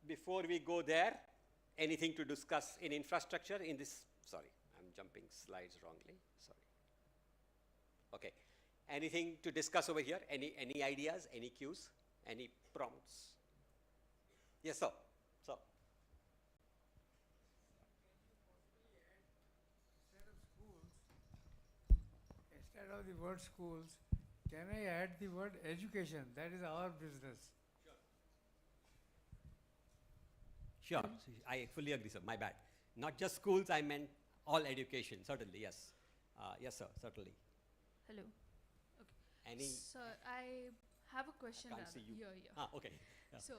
before we go there, anything to discuss in infrastructure in this? Sorry, I'm jumping slides wrongly. Sorry. Okay. Anything to discuss over here? Any ideas, any cues, any prompts? Yes, sir. So. Instead of the word schools, can I add the word education? That is our business. Sure, I fully agree, sir. My bad. Not just schools, I meant all education, certainly, yes. Yes, sir, certainly. Hello. Any? Sir, I have a question. Can't rather. see you. Here. Okay. Yeah. So,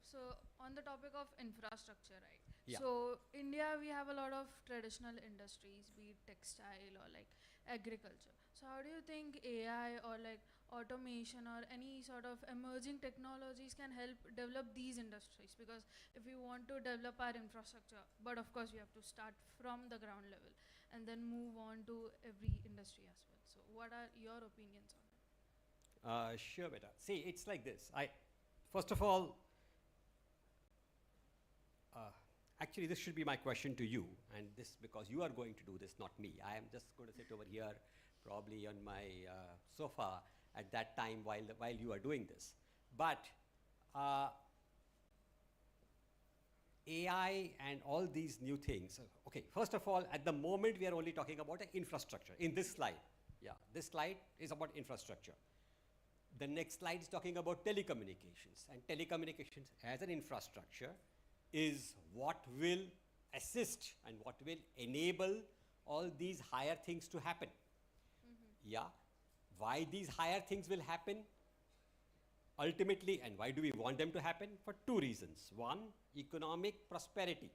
so on the topic of infrastructure, right? Yeah. So, India, we have a lot of traditional industries, be it textile or like agriculture. So, how do you think AI or like automation or any sort of emerging technologies can help develop these industries? Because if we want to develop our infrastructure, but of course, we have to start from the ground level and then move on to every industry as well. So, what are your opinions on it? Sure, beta. See, it's like this. First of all, actually, this should be my question to you, and this because you are going to do this, not me. I am just going to sit over here, probably on my sofa at that time while you are doing this. But AI and all these new things. Okay, first of all, at the moment we are only talking about the infrastructure in this slide. Yeah, this slide is about infrastructure. The next slide is talking about telecommunications, and telecommunications as an infrastructure is what will assist and what will enable all these higher things to happen. Yeah, why these higher things will happen ultimately, and why do we want them to happen? For two reasons. One, economic prosperity.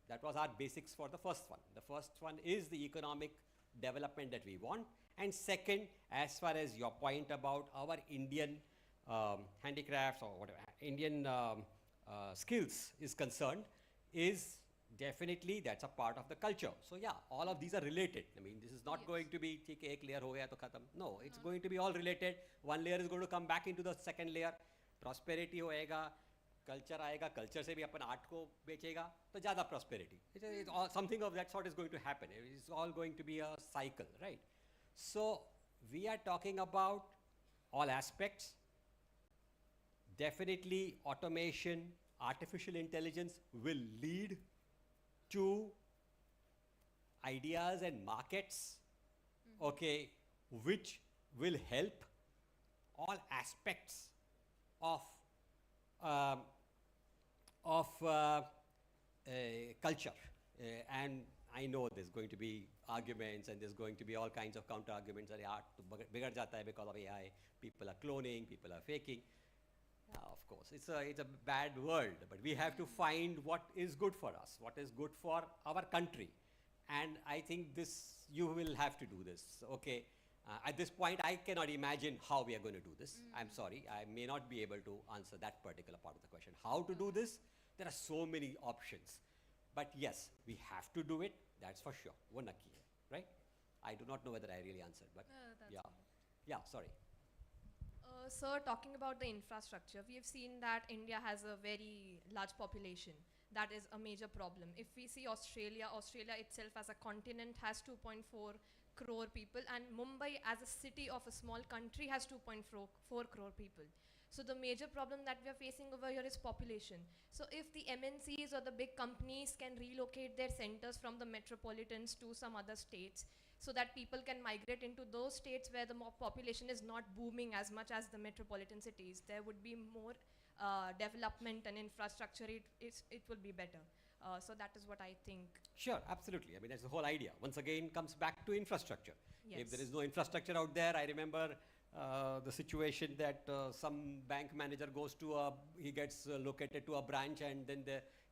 That was our basics for the first one. The first one is the economic development that we want. And second, as far as your point about our Indian handicrafts or whatever, Indian skills is concerned, is definitely that's a part of the culture. So yeah, all of these are related. I mean, this is not going to be theek ek layer ho gaya to khatam. No, it's going to be all related. One layer is going to come back into the second layer. Prosperity hoega, culture aega, culture se bhi apan art ko bechega, to zyada prosperity. It's all, something of that sort is going to happen. It's all going to be a cycle, right? So we are talking about all aspects. Definitely automation, artificial intelligence will lead to ideas and markets, okay, which will help all aspects of culture. And I know there's going to be arguments and there's going to be all kinds of counter arguments that art bigad jata hai because of AI. People are cloning, people are faking. Yeah, of course, it's a bad world, but we have to find what is good for us, what is good for our country. And I think you will have to do this, okay? At this point, I cannot imagine how we are going to do this. I'm sorry, I may not be able to answer that particular part of the question. How to do this? There are so many options. But yes, we have to do it, that's for sure. Wo nakki hai, right? I do not know whether I really answered, but yeah. Yeah, sorry. Sir, talking about the infrastructure, we have seen that India has a very large population. That is a major problem. If we see Australia itself as a continent has 2.4 crore people, and Mumbai as a city of a small country has 2.4 crore people. So the major problem that we are facing over here is population. So if the MNCs or the big companies can relocate their centers from the metropolitans to some other states, so that people can migrate into those states where the population is not booming as much as the metropolitan cities, there would be more development and infrastructure, it will be better. So that is what I think. Sure, absolutely. I mean, that's the whole idea. Once again, comes back to infrastructure. If Yes. there is no infrastructure out there, I remember the situation that some bank manager goes to he gets located to a branch, and then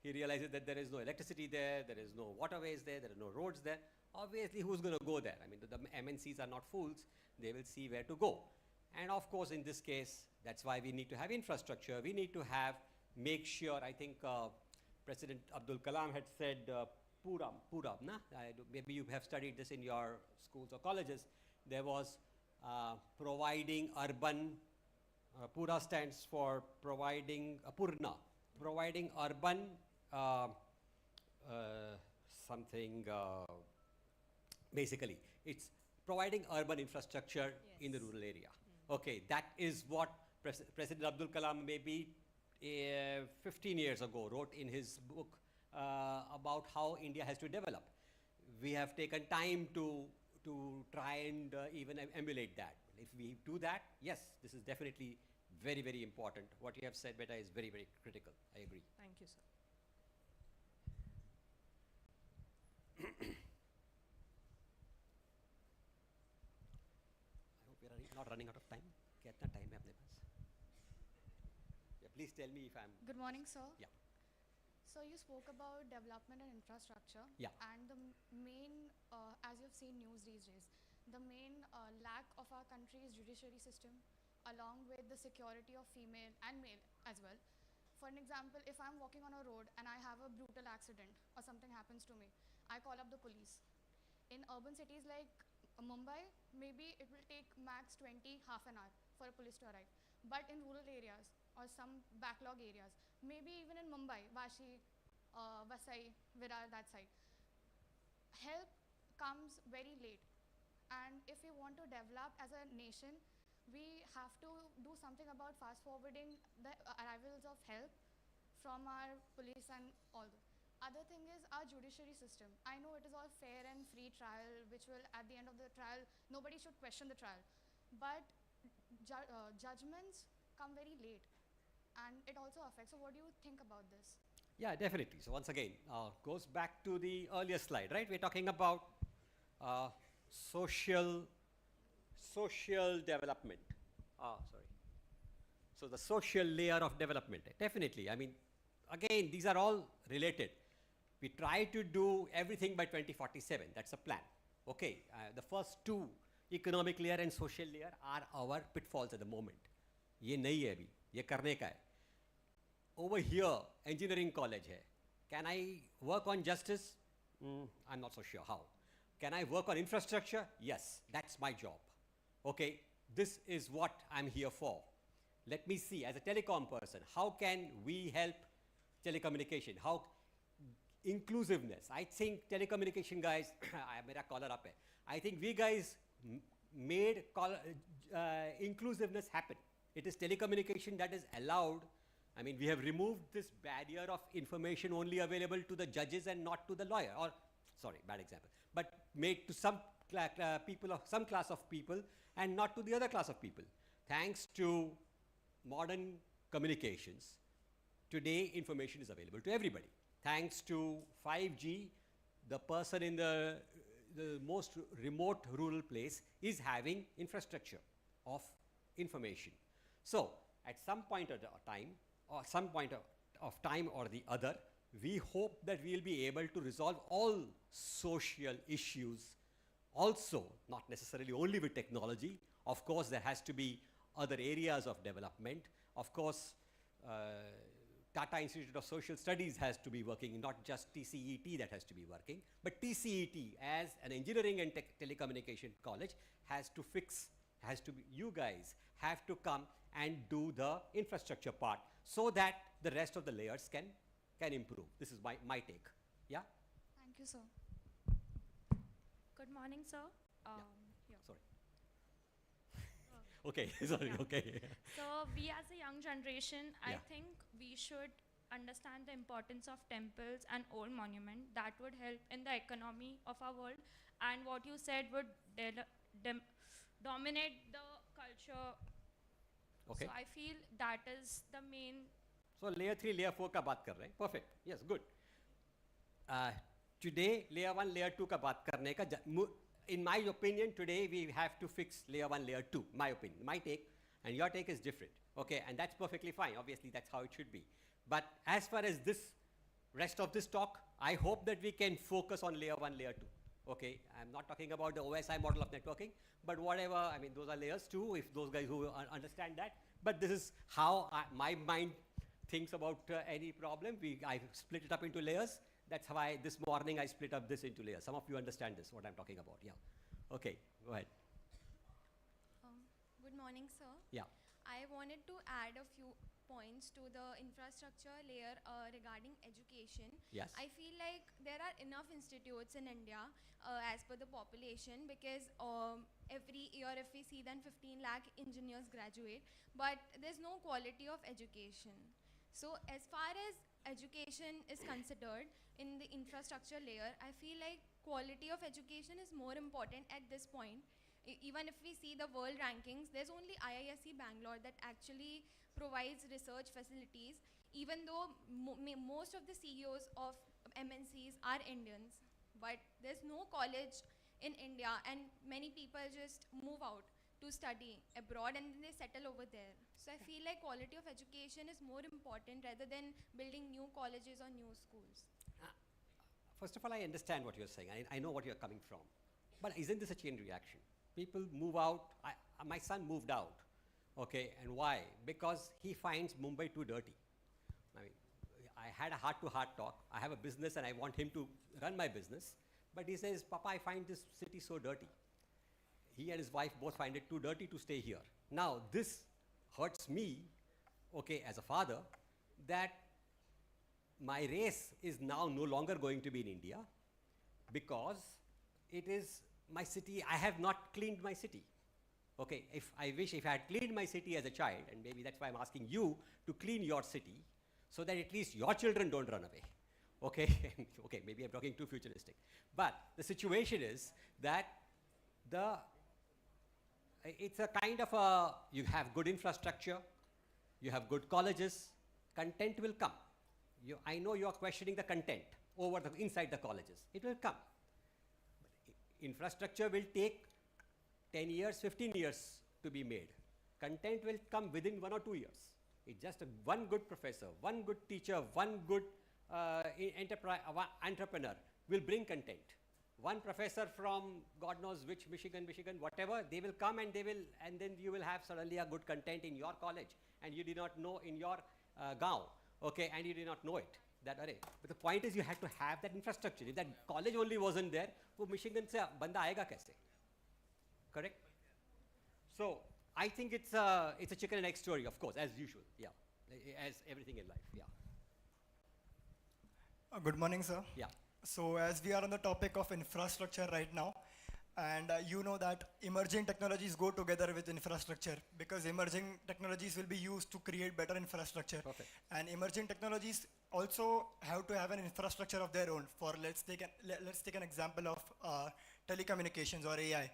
he realizes that there is no electricity there, there is no waterways there are no roads there. Obviously, who's going to go there? I mean, the MNCs are not fools. They will see where to go. And of course, in this case, that's why we need to have infrastructure. We need to make sure, I think President Abdul Kalam had said, Puram, na? Maybe you have studied this in your schools or colleges. There was providing urban, Pura stands for providing, Purna, providing urban something, basically, it's providing urban infrastructure in the rural area. Okay, that is what President Abdul Kalam maybe 15 years ago wrote in his book about how India has to develop. We have taken time to try and even emulate that. If we do that, yes, this is definitely very, very important. What you have said, Beta, is very, very critical. I agree. Thank you, sir. I hope we are not running out of time. Kitna time hai apne paas? Yeah, please tell me if I'm... Good morning, sir. Yeah. So you spoke about development and infrastructure. Yeah. And the main, as you've seen news these days, the main lack of our country's judiciary system, along with the security of female and male as well. For an example, if I'm walking on a road and I have a brutal accident or something happens to me, I call up the police. In urban cities like Mumbai, maybe it will take max 20, half an hour for a police to arrive. But in rural areas or some backlog areas, maybe even in Mumbai, Vashi, Vasai, Virar, that side, help comes very late. And if we want to develop as a nation, we have to do something about fast forwarding the arrivals of help from our police and all that. Other thing is our judiciary system. I know it is all fair and free trial, which will, at the end of the trial, nobody should question the trial. But judgments come very late, and it also affects. So what do you think about this? Yeah, definitely. So once again, goes back to the earlier slide, right? We're talking about social development. Sorry. So the social layer of development, definitely. I mean, again, these are all related. We try to do everything by 2047. That's a plan. Okay, the first two, economic layer and social layer, are our pitfalls at the moment. ये नहीं है अभी, ये करने का है. Over here, engineering college hai. Can I work on justice? I'm not so sure how. Can I work on infrastructure? Yes, that's my job. Okay, this is what I'm here for. Let me see, as a telecom person, how can we help telecommunication? How inclusiveness? I think telecommunication guys, mera collar up hai. I think we guys made inclusiveness happen. It is telecommunication that is allowed. I mean, we have removed this barrier of information only available to the judges and not to the lawyer, or, sorry, bad example, but made to some people of some class of people and not to the other class of people. Thanks to modern communications, today information is available to everybody. Thanks to 5G, the person in the most remote rural place is having infrastructure of information. So, at some point of time, or some point of time or the other, we hope that we will be able to resolve all social issues also, not necessarily only with technology. Of course, there has to be other areas of development. Of course, Tata Institute of Social Studies has to be working, not just TCET that has to be working, but TCET as an engineering and telecommunication college has to fix, you guys have to come and do the infrastructure part so that the rest of the layers can improve. This is my take. Yeah? Thank you, sir. Good morning, sir. Sorry. Okay, sorry, okay. So we as a young generation, I Yeah. think we should understand the importance of temples and old monument. That would help in the economy of our world. And what you said would dominate the culture. Okay. So I feel that is the main. So layer 3, layer 4 का बात कर रहे हैं. Perfect. Yes, good. Today, layer 1, layer 2 का बात करने का in my opinion, today we have to fix layer 1, layer 2, my opinion. My take and your take is different. Okay, and that's perfectly fine. Obviously, that's how it should be. But as far as this rest of this talk, I hope that we can focus on layer 1, layer 2. Okay, I'm not talking about the OSI model of networking, but whatever, I mean, those are layers too, if those guys who understand that. But this is how my mind thinks about any problem. I split it up into layers. That's how this morning I split up this into layers. Some of you understand this, what I'm talking about, yeah. Okay, go ahead. Good morning, sir. Yeah. I wanted to add a few points to the infrastructure layer regarding education. Yes. I feel like there are enough institutes in India as per the population, because every year if we see, then 15 lakh engineers graduate, but there's no quality of education. So as far as education is considered in the infrastructure layer, I feel like quality of education is more important at this point. Even if we see the world rankings, there's only IISc Bangalore that actually provides research facilities, even though most of the CEOs of MNCs are Indians. But there's no college in India, and many people just move out to study abroad and then they settle over there. So I feel like quality of education is more important rather than building new colleges or new schools. First of all, I understand what you're saying. I know what you're coming from. But isn't this a chain reaction? People move out. My son moved out. Okay, and why? Because he finds Mumbai too dirty. I mean, I had a heart-to-heart talk. I have a business and I want him to run my business. But he says, Papa, I find this city so dirty. He and his wife both find it too dirty to stay here. Now, this hurts me, okay, as a father, that my race is now no longer going to be in India because it is my city. I have not cleaned my city. Okay, if I had cleaned my city as a child, and maybe that's why I'm asking you to clean your city so that at least your children don't run away. Okay, okay, maybe I'm talking too futuristic. But the situation is that it's a kind of you have good infrastructure, you have good colleges, content will come. I know you are questioning the content inside the colleges. It will come. Infrastructure will take 10 years, 15 years to be made. Content will come within 1 or 2 years. It's just one good professor, one good teacher, one good entrepreneur will bring content. One professor from God knows which Michigan, whatever, they will come and then you will have suddenly a good content in your college and you did not know in your gaon, okay, and you did not know it. But the point is you have to have that infrastructure. If that college only wasn't there, wo Michigan se banda aayega kaise? Correct? So I think it's a chicken and egg story, of course, as usual, yeah, as everything in life, yeah. Good morning, sir. Yeah. So as we are on the topic of infrastructure right now, and you know that emerging technologies go together with infrastructure because emerging technologies will be used to create better infrastructure. Perfect. And emerging technologies also have to have an infrastructure of their own. Let's take an example of telecommunications or AI.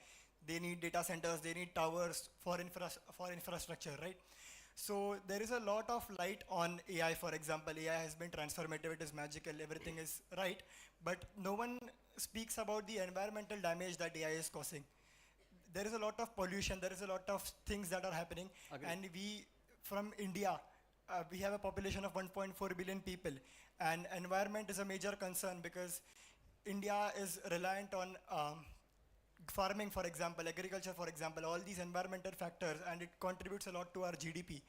They need data centers, they need towers for infrastructure, right? So there is a lot of light on AI, for example. AI has been transformative, it is magical, everything is right, but no one speaks about the environmental damage that AI is causing. There is a lot of pollution, there is a lot of things that are happening. Agreed. And we, from India, we have a population of 1.4 billion people, and environment is a major concern because India is reliant on farming, for example, agriculture, for example, all these environmental factors, and it contributes a lot to our GDP.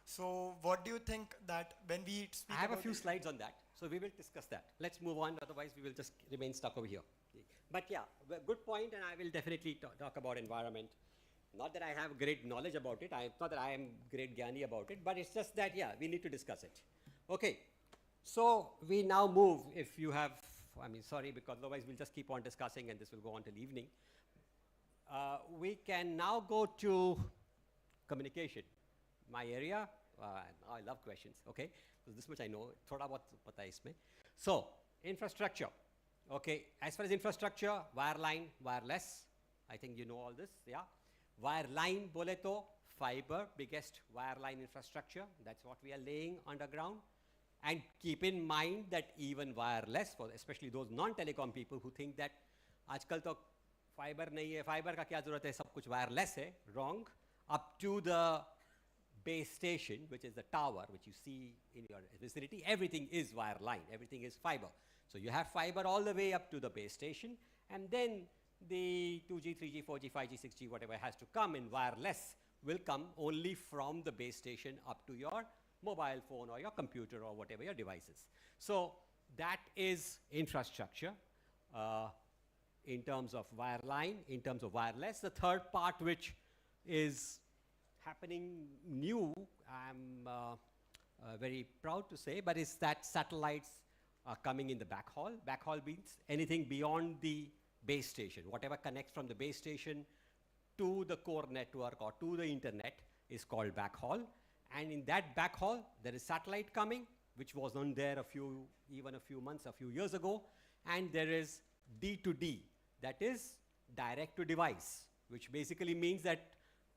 So what do you think that when we speak I have a about few slides on that, so we will discuss that. Let's move on, otherwise we will just remain stuck over here. But yeah, good point, and I will definitely talk about environment. Not that I have great knowledge about it, not that I am great Gyani about it, but it's just that, yeah, we need to discuss it. Okay, so we now move, if you have, sorry, because otherwise we'll just keep on discussing and this will go on till evening. We can now go to communication. My area, I love questions, okay? Because this much I know, thoda bahut pata hai isme. So, infrastructure, okay? As far as infrastructure, wireline, wireless, I think you know all this, yeah? Wireline bole to, fiber, biggest wireline infrastructure, that's what we are laying underground. And keep in mind that even wireless, for especially those non-telecom people who think that आजकल तो fiber नहीं है, fiber का क्या ज़रूरत है, सब कुछ wireless है, wrong. Up to the base station, which is the tower, which you see in your vicinity, everything is wireline, everything is fiber. So you have fiber all the way up to the base station, and then the 2G, 3G, 4G, 5G, 6G, whatever has to come in wireless will come only from the base station up to your mobile phone or your computer or whatever your device is. So that is infrastructure in terms of wireline, in terms of wireless. The third part which is happening new, I'm very proud to say, but is that satellites are coming in the backhaul. Backhaul means anything beyond the base station. Whatever connects from the base station to the core network or to the internet is called backhaul. And in that backhaul, there is satellite coming, which was not there even a few months, a few years ago. And there is D2D, that is direct to device, which basically means that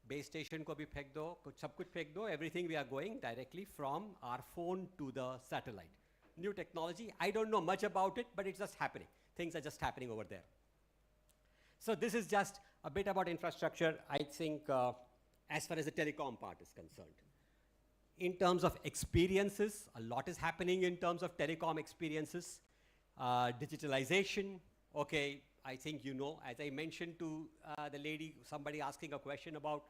base station ko bhi phek do, sab kuch phek do, everything we are going directly from our phone to the satellite. New technology, I don't know much about it, but it's just happening. Things are just happening over there. So this is just a bit about infrastructure, I think, as far as the telecom part is concerned. In terms of experiences, a lot is happening in terms of telecom experiences. Digitalization, okay, I think you know, as I mentioned to the lady, somebody asking a question about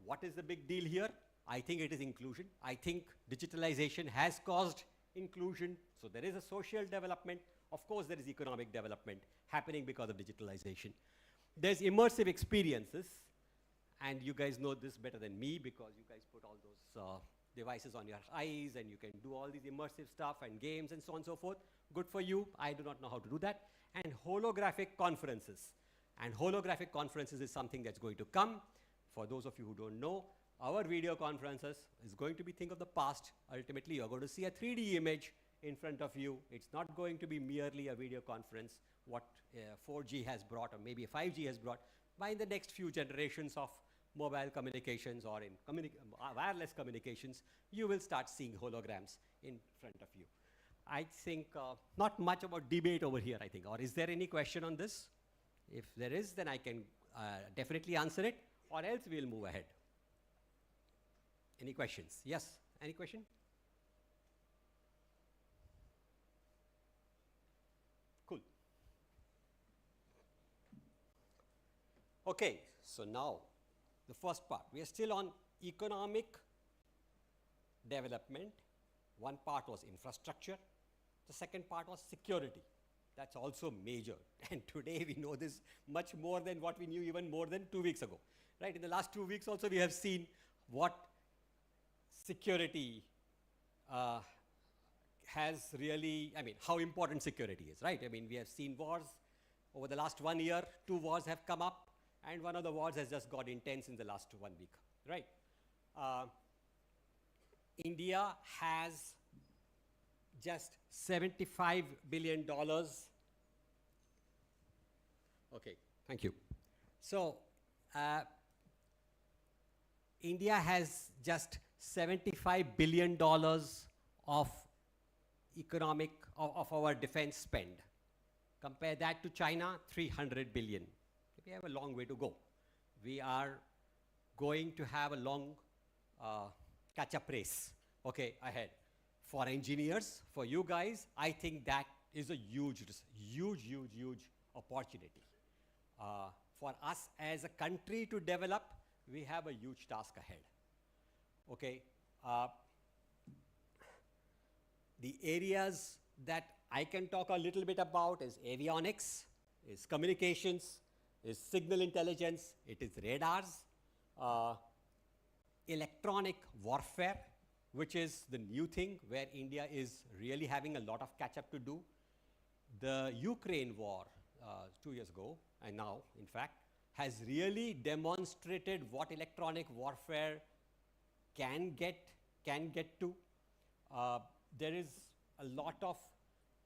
what is the big deal here, I think it is inclusion. I think digitalization has caused inclusion, so there is a social development. Of course, there is economic development happening because of digitalization. There's immersive experiences, and you guys know this better than me because you guys put all those devices on your eyes and you can do all these immersive stuff and games and so on and so forth. Good for you. I do not know how to do that. And holographic conferences. And holographic conferences is something that's going to come. For those of you who don't know, our video conferences is going to be thing of the past. Ultimately, you're going to see a 3D image in front of you. It's not going to be merely a video conference, what 4G has brought or maybe 5G has brought. By the next few generations of mobile communications or in wireless communications, you will start seeing holograms in front of you. I think not much about debate over here, I think. Or is there any question on this? If there is, then I can definitely answer it, or else we'll move ahead. Any questions? Yes, any question? Cool. Okay, so now the first part. We are still on economic development. One part was infrastructure. The second part was security. That's also major. And today we know this much more than what we knew even more than 2 weeks ago. Right? In the last 2 weeks also we have seen what security has really, I mean, how important security is, right? I mean, we have seen wars over the last 1 year. 2 wars have come up, and one of the wars has just got intense in the last 1 week, right? India has just $75 billion. Okay, thank you. So, India has just $75 billion of economic, of our defense spend. Compare that to China, 300 billion. We have a long way to go. We are going to have a long catch-up race, okay, ahead. For engineers, for you guys, I think that is a huge opportunity. For us as a country to develop, we have a huge task ahead, okay. The areas that I can talk a little bit about is avionics, is communications, is signal intelligence, it is radars, electronic warfare, which is the new thing where India is really having a lot of catch up to do. The Ukraine war 2 years ago, and now in fact, has really demonstrated what electronic warfare can get to. There is a lot of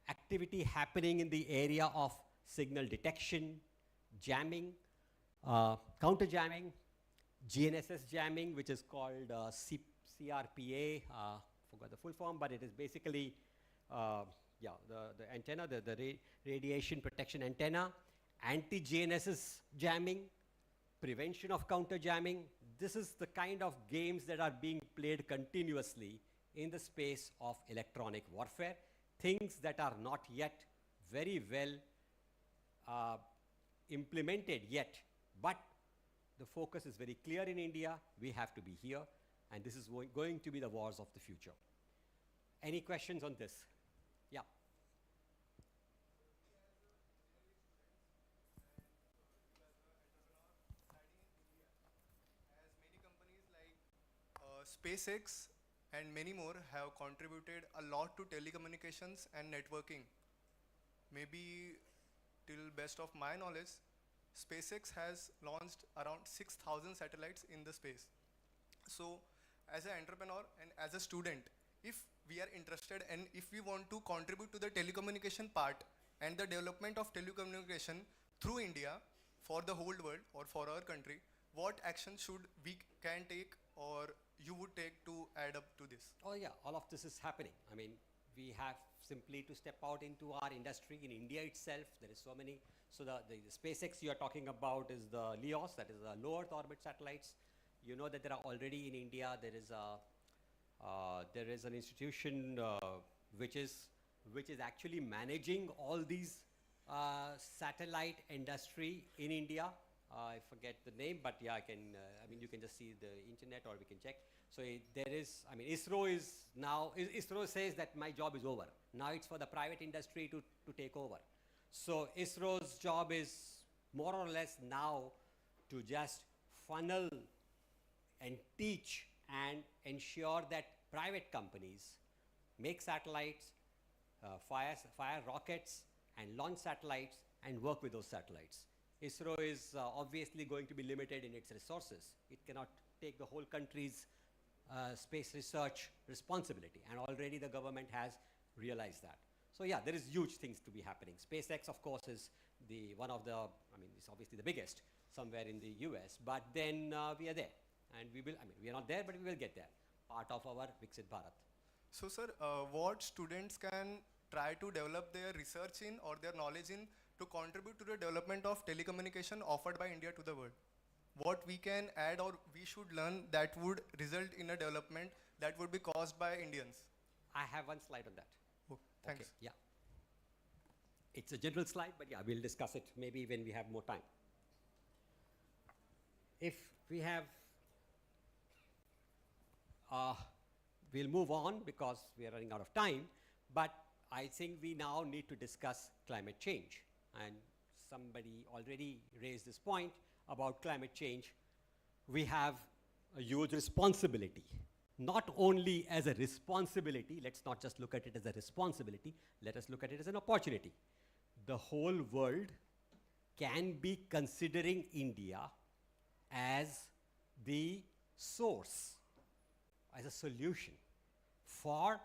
activity happening in the area of signal detection, jamming, counter jamming, GNSS jamming, which is called CRPA. Forgot the full form, but it is basically the antenna, the radiation protection antenna, anti-GNSS jamming, prevention of counter jamming. This is the kind of games that are being played continuously in the space of electronic warfare, things that are not yet very well implemented yet, but the focus is very clear in India. We have to be here, and this is going to be the wars of the future. Any questions on this? Yeah. SpaceX and many more have contributed a lot to telecommunications and networking. Maybe till best of my knowledge, SpaceX has launched around 6,000 satellites in the space. So as an entrepreneur and as a student, if we are interested and if we want to contribute to the telecommunication part and the development of telecommunication through India for the whole world or for our country, what action should we can take or you would take to add up to this? Oh yeah, all of this is happening. I mean, we have simply to step out into our industry. In India itself, there is so many. So the SpaceX you are talking about is the LEOS, that is the low Earth orbit satellites. You know that there are already in India, there is an institution which is actually managing all these satellite industry in India. I forget the name, but yeah, I mean, you can just see the internet or we can check. So there is, I mean, ISRO is now, ISRO says that my job is over. Now it's for the private industry to take over. So ISRO's job is more or less now to just funnel and teach and ensure that private companies make satellites, fire rockets and launch satellites and work with those satellites. ISRO is obviously going to be limited in its resources. It cannot take the whole country's space research responsibility, and already the government has realized that. So yeah, there is huge things to be happening. SpaceX, of course, is one of the, I mean, it's obviously the biggest somewhere in the US, but then we are there, and we will, I mean, we are not there, but we will get there, part of our Viksit Bharat. So sir, what students can try to develop their research in or their knowledge in to contribute to the development of telecommunication offered by India to the world? What we can add or we should learn that would result in a development that would be caused by Indians? I have one slide on that. Oh, thanks. Okay, yeah. It's a general slide, but yeah, we'll discuss it maybe when we have more time. If we have, we'll move on because we are running out of time, but I think we now need to discuss climate change. And somebody already raised this point about climate change. We have a huge responsibility, not only as a responsibility, let's not just look at it as a responsibility, let us look at it as an opportunity. The whole world can be considering India as the source, as a solution for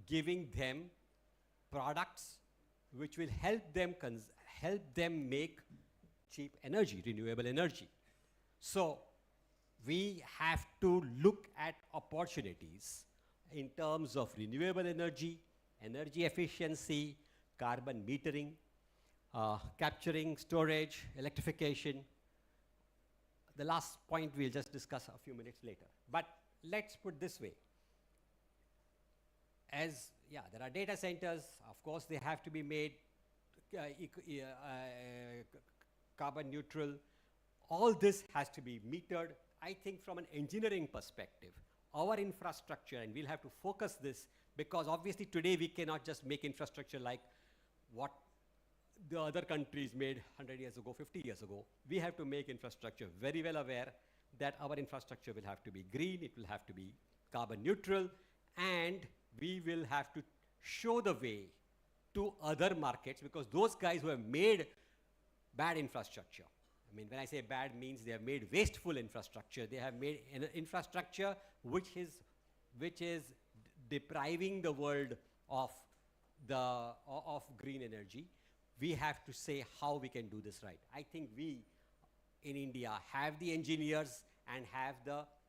giving them products which will help them make cheap energy, renewable energy. So we have to look at opportunities in terms of renewable energy, energy efficiency, carbon metering, capturing, storage, electrification. The last point we'll just discuss a few minutes later. But let's put this way. As, yeah, there are data centers, of course they have to be made carbon neutral. All this has to be metered. I think from an engineering perspective, our infrastructure, and we'll have to focus this because obviously today we cannot just make infrastructure like what the other countries made 100 years ago, 50 years ago. We have to make infrastructure very well aware that our infrastructure will have to be green, it will have to be carbon neutral, and we will have to show the way to other markets because those guys who have made bad infrastructure I mean, when I say bad means they have made wasteful infrastructure. They have made an infrastructure which is depriving the world of of green energy. We have to say how we can do this right. I think we in India have the engineers and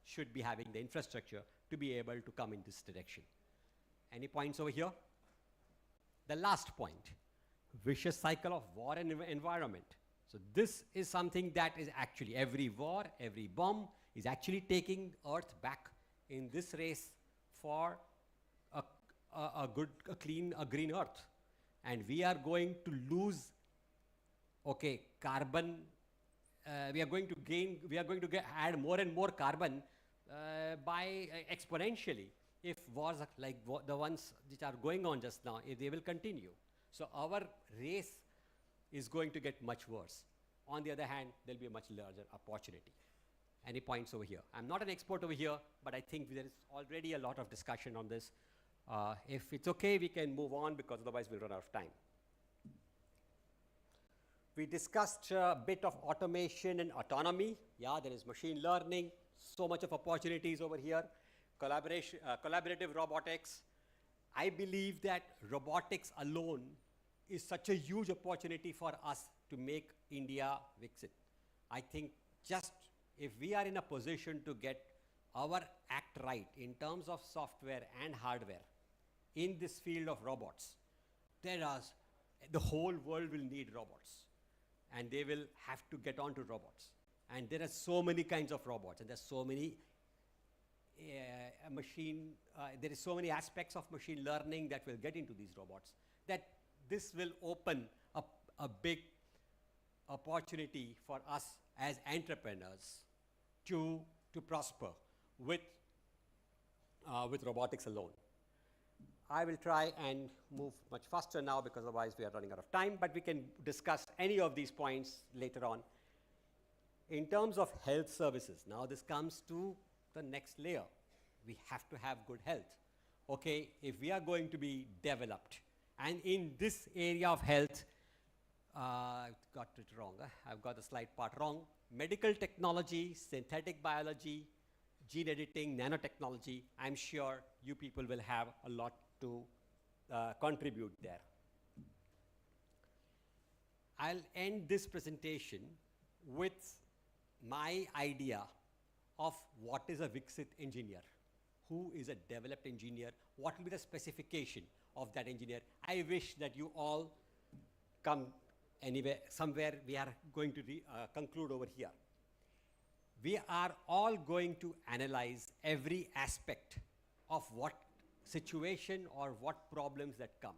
should be having the infrastructure to be able to come in this direction. Any points over here? The last point, vicious cycle of war and environment. So this is something that is actually every war, every bomb is actually taking Earth back in this race for a clean, green Earth. And we are going to lose, carbon. We are going to add more and more carbon by exponentially if wars like the ones which are going on just now, if they will continue. So our race is going to get much worse. On the other hand, there will be a much larger opportunity. Any points over here? I'm not an expert over here, but I think there is already a lot of discussion on this. If it's okay, we can move on because otherwise we'll run out of time. We discussed a bit of automation and autonomy. Yeah, there is machine learning, so much of opportunities over here. Collaborative robotics. I believe that robotics alone is such a huge opportunity for us to make India Viksit. I think just if we are in a position to get our act right in terms of software and hardware in this field of robots, the whole world will need robots. And they will have to get on to robots. And there are so many kinds of robots, and there's so many there is so many aspects of machine learning that will get into these robots, that this will open up a big opportunity for us as entrepreneurs to prosper with robotics alone. I will try and move much faster now because otherwise we are running out of time, but we can discuss any of these points later on. In terms of health services, now this comes to the next layer. We have to have good health. Okay, if we are going to be developed, and in this area of health, I've got it wrong. I've got the slide part wrong. Medical technology, synthetic biology, gene editing, nanotechnology, I'm sure you people will have a lot to contribute there. I'll end this presentation with my idea of what is a Viksit engineer. Who is a developed engineer? What will be the specification of that engineer? I wish that you all come anywhere, somewhere we are going to conclude over here. We are all going to analyze every aspect of what situation or what problems that come.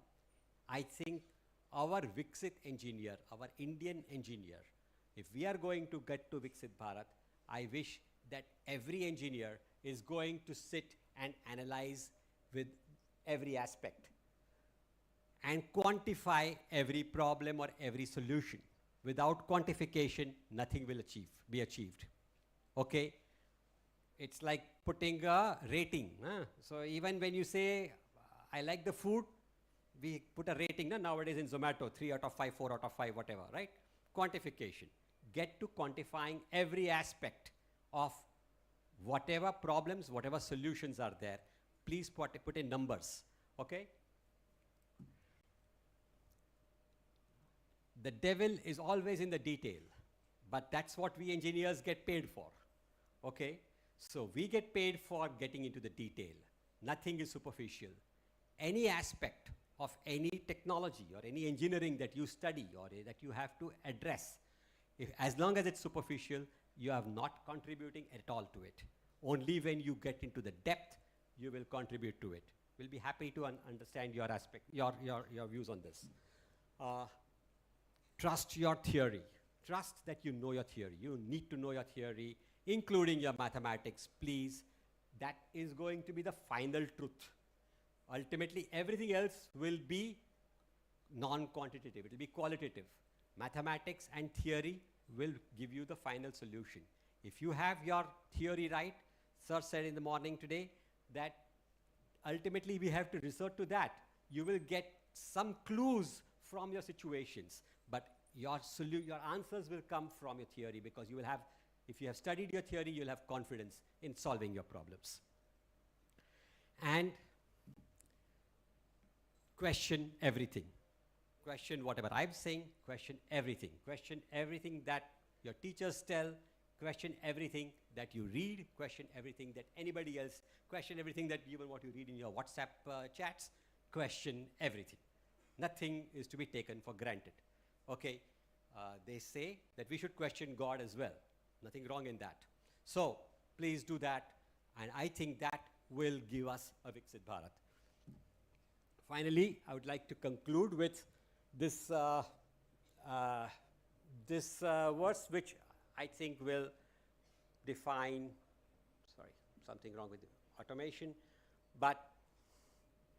I think our Viksit engineer, our Indian engineer, if we are going to get to Viksit Bharat, I wish that every engineer is going to sit and analyze with every aspect and quantify every problem or every solution. Without quantification, nothing will be achieved. Okay? It's like putting a rating. So even when you say, I like the food, we put a rating nowadays in Zomato, 3 out of 5, 4 out of 5, whatever, right? Quantification. Get to quantifying every aspect of whatever problems, whatever solutions are there. Please put in numbers, okay? The devil is always in the detail, but that's what we engineers get paid for, okay? So we get paid for getting into the detail. Nothing is superficial. Any aspect of any technology or any engineering that you study or that you have to address, as long as it's superficial, you are not contributing at all to it. Only when you get into the depth, you will contribute to it. We'll be happy to understand your views on this. Trust your theory. Trust that you know your theory. You need to know your theory, including your mathematics, please. That is going to be the final truth. Ultimately, everything else will be non-quantitative. It will be qualitative. Mathematics and theory will give you the final solution. If you have your theory right, sir said in the morning today that ultimately we have to resort to that. You will get some clues from your situations, but your answers will come from your theory, because you will have, if you have studied your theory, you'll have confidence in solving your problems. And question everything. Question whatever I'm saying, question everything. Question everything that your teachers tell, question everything that you read, question everything that anybody else, question everything that even what you read in your WhatsApp chats, question everything. Nothing is to be taken for granted. Okay, they say that we should question God as well. Nothing wrong in that. So please do that, and I think that will give us a Viksit Bharat. Finally, I would like to conclude with this verse, which I think will define, sorry, something wrong with the automation, but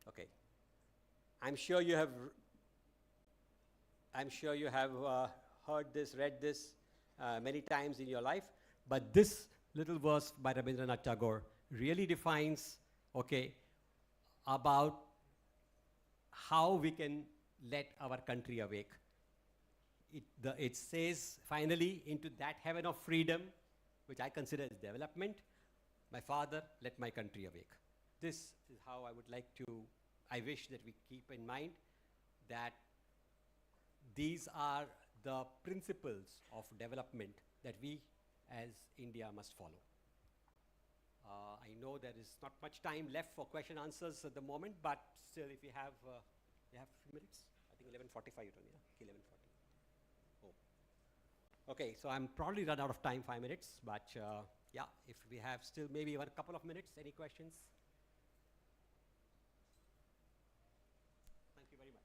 okay. I'm sure you have heard this, read this many times in your life, but this little verse by Rabindranath Tagore really defines, okay, about how we can let our country awake. It says, finally, into that heaven of freedom, which I consider as development, my Father, let my country awake. This is how I would like to, I wish that we keep in mind that these are the principles of development that we as India must follow. I know there is not much time left for question answers at the moment, but still, if you have a few minutes, I think 11:45 you told me, yeah? 11:40. Oh. Okay, so I'm probably run out of time, 5 minutes, but yeah, if we have still maybe a couple of minutes, any questions? Thank you very much.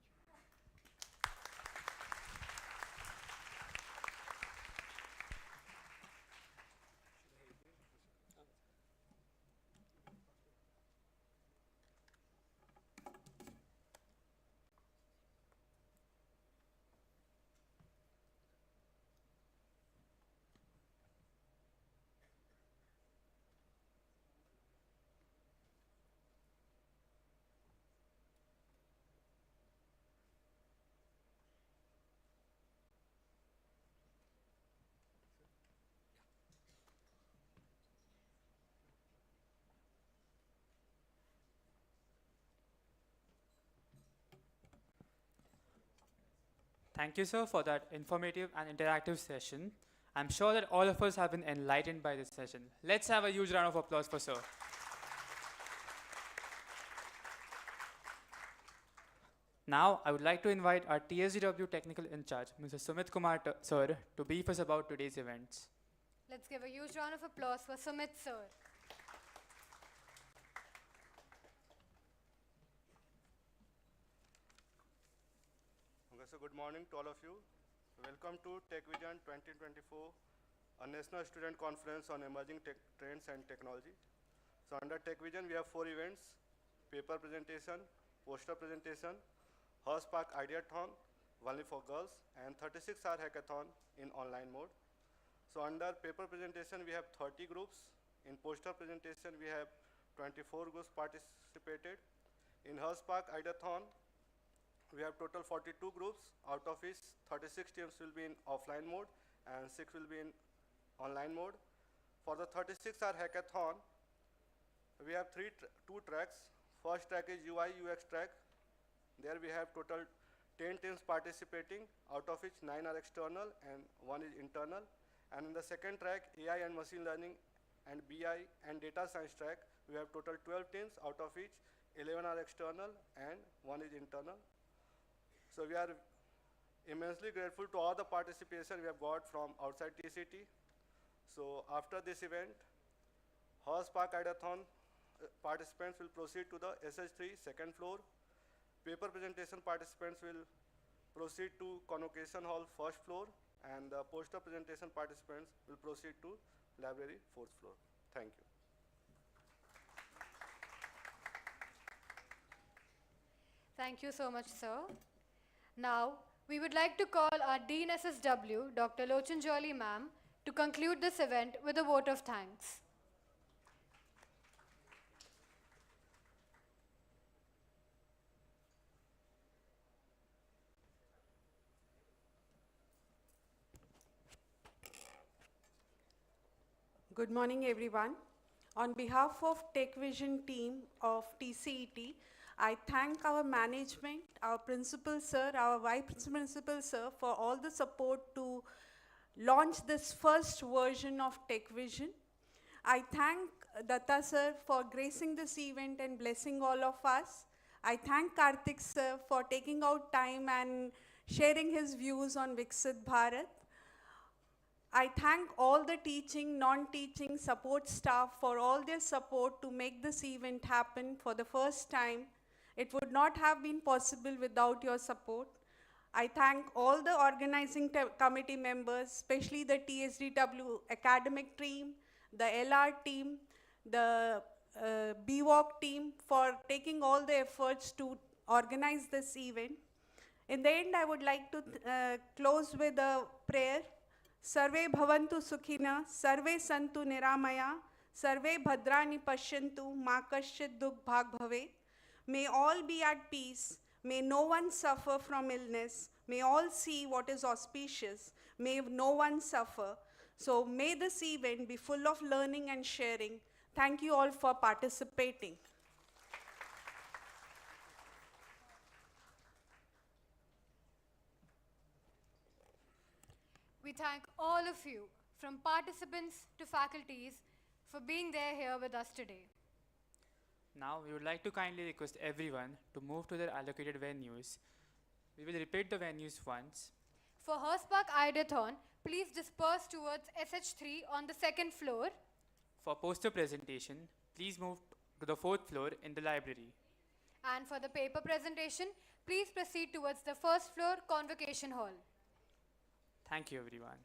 Thank you, sir, for that informative and interactive session. I'm sure that all of us have been enlightened by this session. Let's have a huge round of applause for sir. Now, I would like to invite our TSDW technical in charge, Mr. Sumit Kumar sir, to brief us about today's events. Let's give a huge round of applause for Sumit sir. Okay, so good morning to all of you. Welcome to TechVision 2024, a national student conference on emerging tech trends and technology. So under TechVision, we have 4 events: paper presentation, poster presentation, HersPark Ideathon, only for girls, and 36-hour hackathon in online mode. So under paper presentation, we have 30 groups. In poster presentation, we have 24 groups participated. In HersPark Ideathon, we have total 42 groups, out of which 36 teams will be in offline mode and 6 will be in online mode. For the 36-hour hackathon, we have 2 tracks. First track is UI UX track. There we have total 10 teams participating, out of which 9 are external and 1 is internal. And in the second track, AI and machine learning and BI and data science track, we have total 12 teams, out of which 11 are external and 1 is internal. So we are immensely grateful to all the participation we have got from outside TCT. So after this event, HersPark Ideathon participants will proceed to the SH3 second floor. Paper presentation participants will proceed to Convocation Hall first floor, and the poster presentation participants will proceed to library fourth floor. Thank you. Thank you so much, sir. Now, we would like to call our Dean SSW, Dr. Lochan Jolly ma'am, to conclude this event with a vote of thanks. Good morning, everyone. On behalf of Tech Vision team of TCET, I thank our management, our principal sir, our vice principal sir for all the support to launch this first version of Tech Vision. I thank Datta sir for gracing this event and blessing all of us. I thank Karthik sir for taking out time and sharing his views on Viksit Bharat. I thank all the teaching, non-teaching support staff for all their support to make this event happen for the first time. It would not have been possible without your support. I thank all the organizing committee members, especially the TSDW academic team, the LR team, the BWalk team for taking all the efforts to organize this event. In the end, I would like to close with a prayer. Sarve bhavantu sukhina, sarve santu niramaya, sarve bhadrani pashyantu, ma kasyit dukh bhag bhave. May all be at peace. May no one suffer from illness. May all see what is auspicious. May no one suffer. So may this event be full of learning and sharing. Thank you all for participating. We thank all of you, from participants to faculties, for being there here with us today. Now, we would like to kindly request everyone to move to their allocated venues. We will repeat the venues once. For Horsepark Ideathon, please disperse towards SH3 on the second floor. For poster presentation, please move to the fourth floor in the library. And for the paper presentation, please proceed towards the first floor convocation hall. Thank you, everyone.